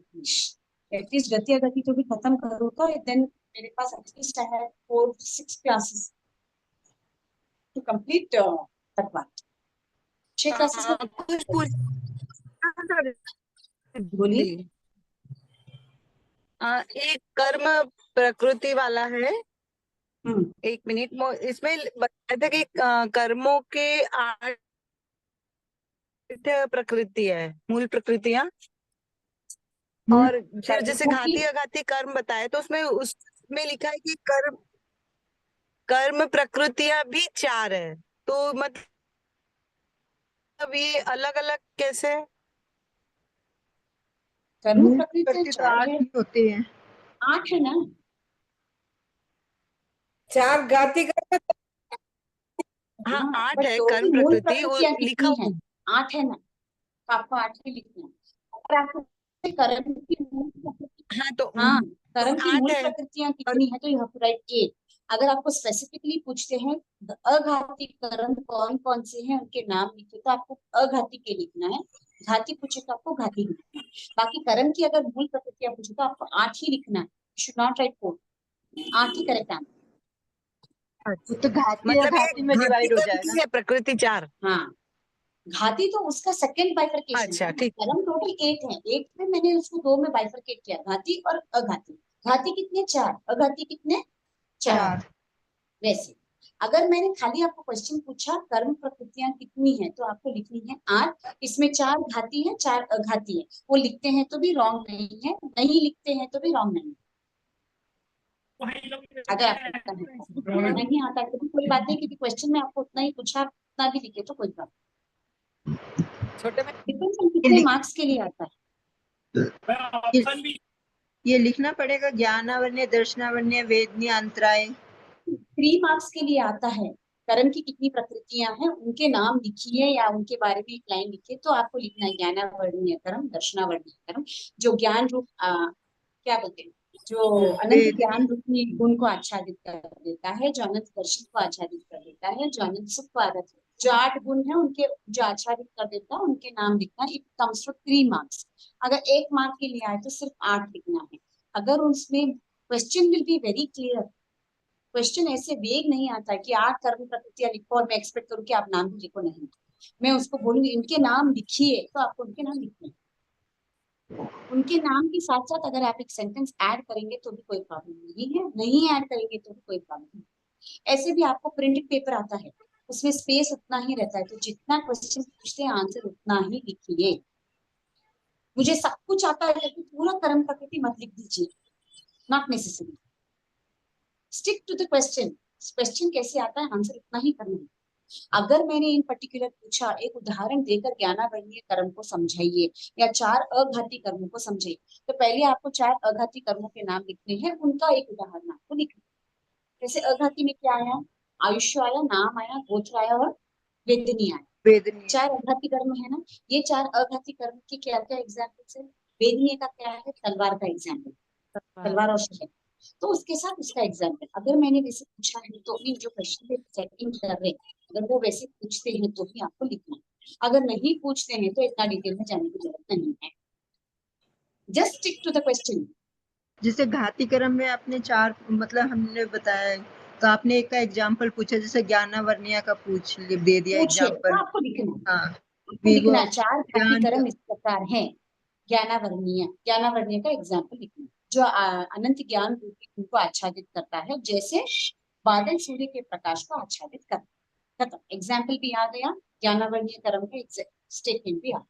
एटलीस्ट गति अगति तो भी खत्म करो, तो देन मेरे पास at least I have 4-6 classes to complete तकवा। 6 क्लासेस हो। कुछ पूछना था बोलिए। दीदी। एक कर्म प्रकृति वाला है। एक मिनट, इसमें बताया था कि कर्मों के 8 प्रकृति है, मूल प्रकृतियां। और फिर जैसे कर्मों की घाती अघाती कर्म बताए तो उसमें लिखा है कि कर्म प्रकृतियां भी 4 है, तो मतलब ये अलग अलग कैसे? कर्म मूल प्रकृति प्रकृति तो 4 8 है, ही होते हैं। 8 है ना। 4 घाती कर्म। हाँ, हाँ, 8 बट है तो कर्म भी मूल प्रकृति प्रकृतियां लिखा कितनी है? हुआ। 8 है ना, तो आपको 8 ही लिखना है। अगर आपको कर्म की मूल प्रकृति, हाँ, तो हाँ, कर्म की 8 मूल है। प्रकृतियां और कितनी है तो यू हैव टू राइट 8। अगर आपको स्पेसिफिकली पूछते हैं अघाती कर्म कौन कौन से हैं उनके नाम लिखे तो आपको अघाती के लिखना है, घाती पूछे तो आपको घाती लिखना है। बाकी कर्म की अगर मूल प्रकृतियां पूछे तो आपको 8 ही लिखना है, should not right 4। 8 he correct answer. वो तो घाती मतलब ये अघाती में घाती डिवाइड हो कर्म जाएगा। की है प्रकृति 4। हाँ, घाती तो उसका सेकंड बाइफरकेशन अच्छा, है। ठीक। कर्म टोटल 8 है, 8 में मैंने उसको 2 में बाइफरकेट किया, घाती और अघाती। घाती कितने? 4, अघाती कितने? 4। 4। वैसे अगर मैंने खाली आपको क्वेश्चन पूछा कर्म प्रकृतियां कितनी हैं, तो आपको लिखनी है 8। इसमें 4 घाती है, 4 अघाती है। वो लिखते हैं तो भी रॉन्ग नहीं है, नहीं लिखते हैं तो भी रॉन्ग नहीं है। अगर आपको आता है, नहीं आता है तो भी कोई बात नहीं, क्योंकि क्वेश्चन में आपको उतना ही पूछा, उतना भी लिखे तो कोई बात छोटे में डिपेंड्स ऑन कितने मार्क्स के लिए आता है। ये लिखना पड़ेगा ज्ञानावन्य, दर्शनावन्य, वेदनीय, अंतराय। 3 मार्क्स के लिए आता है। कर्म की कितनी प्रकृतियां हैं उनके नाम लिखिए या उनके बारे में एक लाइन लिखिए, तो आपको लिखना है ज्ञानावर्णीय कर्म, दर्शनावर्णीय कर्म, जो ज्ञान रूप क्या बोलते हैं, जो अनंत ज्ञान रूपी गुण को आच्छादित कर देता है, जो अनंत दर्शन को आच्छादित कर देता है, जो अनंत सुख को आच्छादित, जो 8 गुण है उनके जो आच्छादित कर देता है उनके नाम लिखना। It comes to 3 marks. अगर 1 मार्क के लिए आए तो सिर्फ 8 लिखना है। अगर उसमें question will be very clear, question ऐसे वेग नहीं आता है कि 8 कर्म प्रकृतियां लिखो और मैं एक्सपेक्ट करूँ कि आप नाम भी लिखो, नहीं। मैं उसको बोलूंगी इनके नाम लिखिए, तो आपको उनके नाम लिखने हैं। उनके नाम के साथ साथ अगर आप एक सेंटेंस ऐड करेंगे तो भी कोई प्रॉब्लम नहीं है, नहीं ऐड करेंगे तो भी कोई प्रॉब्लम नहीं। ऐसे भी आपको प्रिंटेड पेपर आता है, उसमें स्पेस उतना ही रहता है, तो जितना क्वेश्चन पूछते हैं आंसर उतना ही लिखिए। मुझे सब कुछ आता है लेकिन पूरा कर्म प्रकृति मत लिख दीजिए, not necessary. Stick to the question. Question कैसे आता है आंसर उतना ही करना है। अगर मैंने इन पर्टिकुलर पूछा, एक उदाहरण देकर ज्ञानावर्णीय कर्म को समझाइए या 4 अघाती कर्मों को समझाइए, तो पहले आपको 4 अघाती कर्मों के नाम लिखने हैं, उनका एक उदाहरण आपको लिखना है। जैसे अघाती में क्या आया, आयुष्य आया, नाम आया, गोत्र आया और वेदनी आया। वेदनीय। 4 अघाती कर्म है ना, ये 4 अघाती कर्म के क्या क्या एग्जाम्पल्स है। वेदनीय का क्या है, तलवार का एग्जाम्पल, तलवार और शहर, तो उसके साथ उसका एग्जाम्पल। अगर मैंने वैसे पूछा है तो भी जो क्वेश्चन चेकिंग कर रहे हैं, अगर वो वैसे पूछते हैं तो भी आपको लिखना है। अगर नहीं पूछते हैं तो इतना डिटेल में जाने की जरूरत नहीं है, just stick to the question. जैसे घाती कर्म में आपने 4 मतलब हमने बताया, तो आपने एक का एग्जाम्पल पूछा, जैसे ज्ञानावर्णीय का दे दिया पूछिए तो एग्जाम्पल। आपको लिखना है, हाँ, आपको विभो लिखना है 4 घाती ज्ञान कर्म इस प्रकार है। ज्ञानावर्णीय, ज्ञानावर्णीय का एग्जाम्पल लिखना है, जो अनंत ज्ञान रूपी उनको आच्छादित करता है, जैसे बादल सूर्य के प्रकाश को आच्छादित करता है। खत्म, एग्जाम्पल भी आ गया, ज्ञानावर्णीय कर्म का स्टेटमेंट भी आ गया।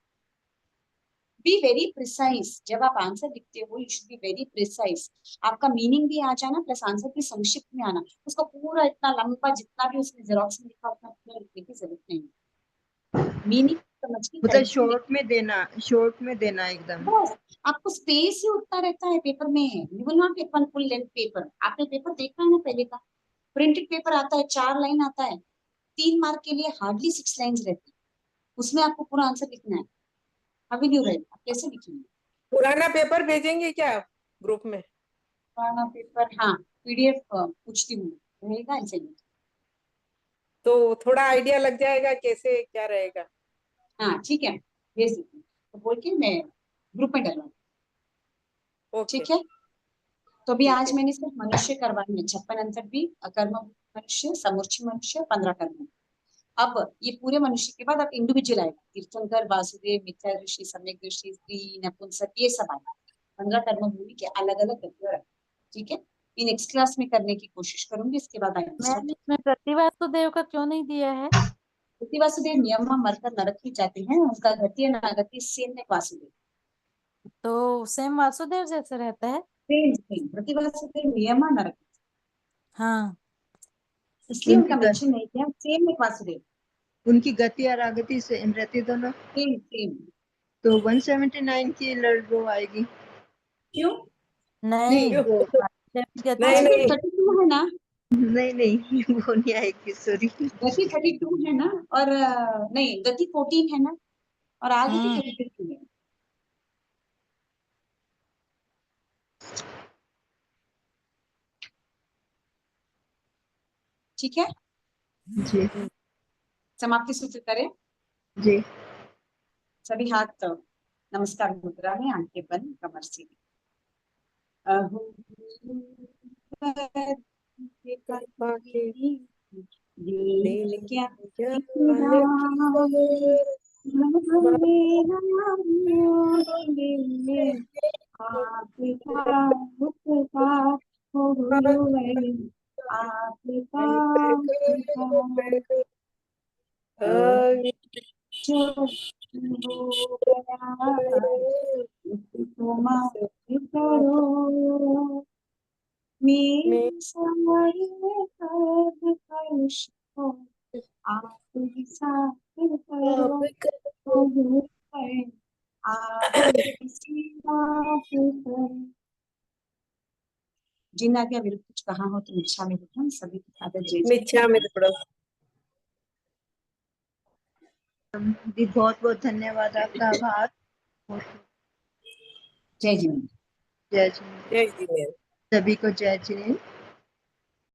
Be very precise. जब आप आंसर लिखते हो you should be very precise. आपका मीनिंग भी आ जाना प्लस आंसर भी संक्षिप्त में आना। उसको पूरा इतना लंबा जितना भी उसमें जेरोक्स में लिखा उतना पूरा लिखने की जरूरत नहीं। मीनिंग समझ के मतलब correctly शॉर्ट में देना एकदम। बस। आपको स्पेस ही उतना रहता है पेपर में, you will not get one full length paper. आपने पेपर देखा है ना पहले का, प्रिंटेड पेपर आता है 4 लाइन आता है, 3 मार्क के लिए हार्डली 6 लाइन्स रहती है, उसमें आपको पूरा आंसर लिखना है। हाउ विल यू राइट, आप कैसे लिखेंगे? पुराना पेपर भेजेंगे क्या ग्रुप में? पुराना पेपर, हाँ पीडीएफ पूछती हूँ, रहेगा ऐसे नहीं। तो थोड़ा आइडिया लग जाएगा कैसे क्या रहेगा। हाँ ठीक है, भेज देती हूँ, तो बोल के मैं ग्रुप में डलवा, ओके, ठीक है। तो अभी ठीक आज है। मैंने सिर्फ मनुष्य करवाई है, 56 अंतर भी, अकर्म मनुष्य, समूर्ची मनुष्य, 15 कर्म। अब ये पूरे मनुष्य के बाद अब इंडिविजुअल आएगा, तीर्थंकर, वासुदेव, मिथ्या ऋषि, सम्यक ऋषि, स्त्री, नपुंसक, ये सब आएगा। 15 कर्म भूमि के अलग अलग गतियां रखें, ठीक है। ये नेक्स्ट क्लास में करने की कोशिश करूंगी, इसके बाद मैम इसमें प्रतिवासुदेव का क्यों नहीं दिया है? पति वासुदेव नियम मरकर नरक ही जाते हैं, उनका गति नागति सेम है वासुदेव, तो सेम वासुदेव जैसे रहता है। सेम सेम पति वासुदेव नियम नरक, हाँ इसलिए उनकी उनका मेंशन नहीं किया, सेम है वासुदेव, उनकी गति और आगति सेम रहती दोनों। Same same. तो 179 की वो आएगी। क्यों? नहीं, नहीं वो वासुदेव की गति नहीं वासुदेव नहीं 32 है ना, नहीं वो नहीं आएगी, सॉरी। गति 32 है ना, और नहीं गति 14 है ना, और आगे भी 32 है। ठीक है, जी समाप्ति सूत्र करें। जी। सभी हाथ नमस्कार मुद्रा में, आंखें बंद, कमर सीधी। अहो कृपा के दीन क्या ज्ञान आपका उपकार हो आपका जो हो गया उसको माफ करो, मेरे सारे दर्द कलेश को आप ही साफ करो, आप ही माफ करो। जिन्ना के विरुद्ध कुछ कहा हो तो इच्छा में लिखो, सभी की आदत जय जय। मिच्छा में थोड़ा दी बहुत बहुत धन्यवाद, आपका आभार। जय जिनेन्द्र। जय जिनेन्द्र। जय जिनेन्द्र। सभी को जय जिनेन्द्र।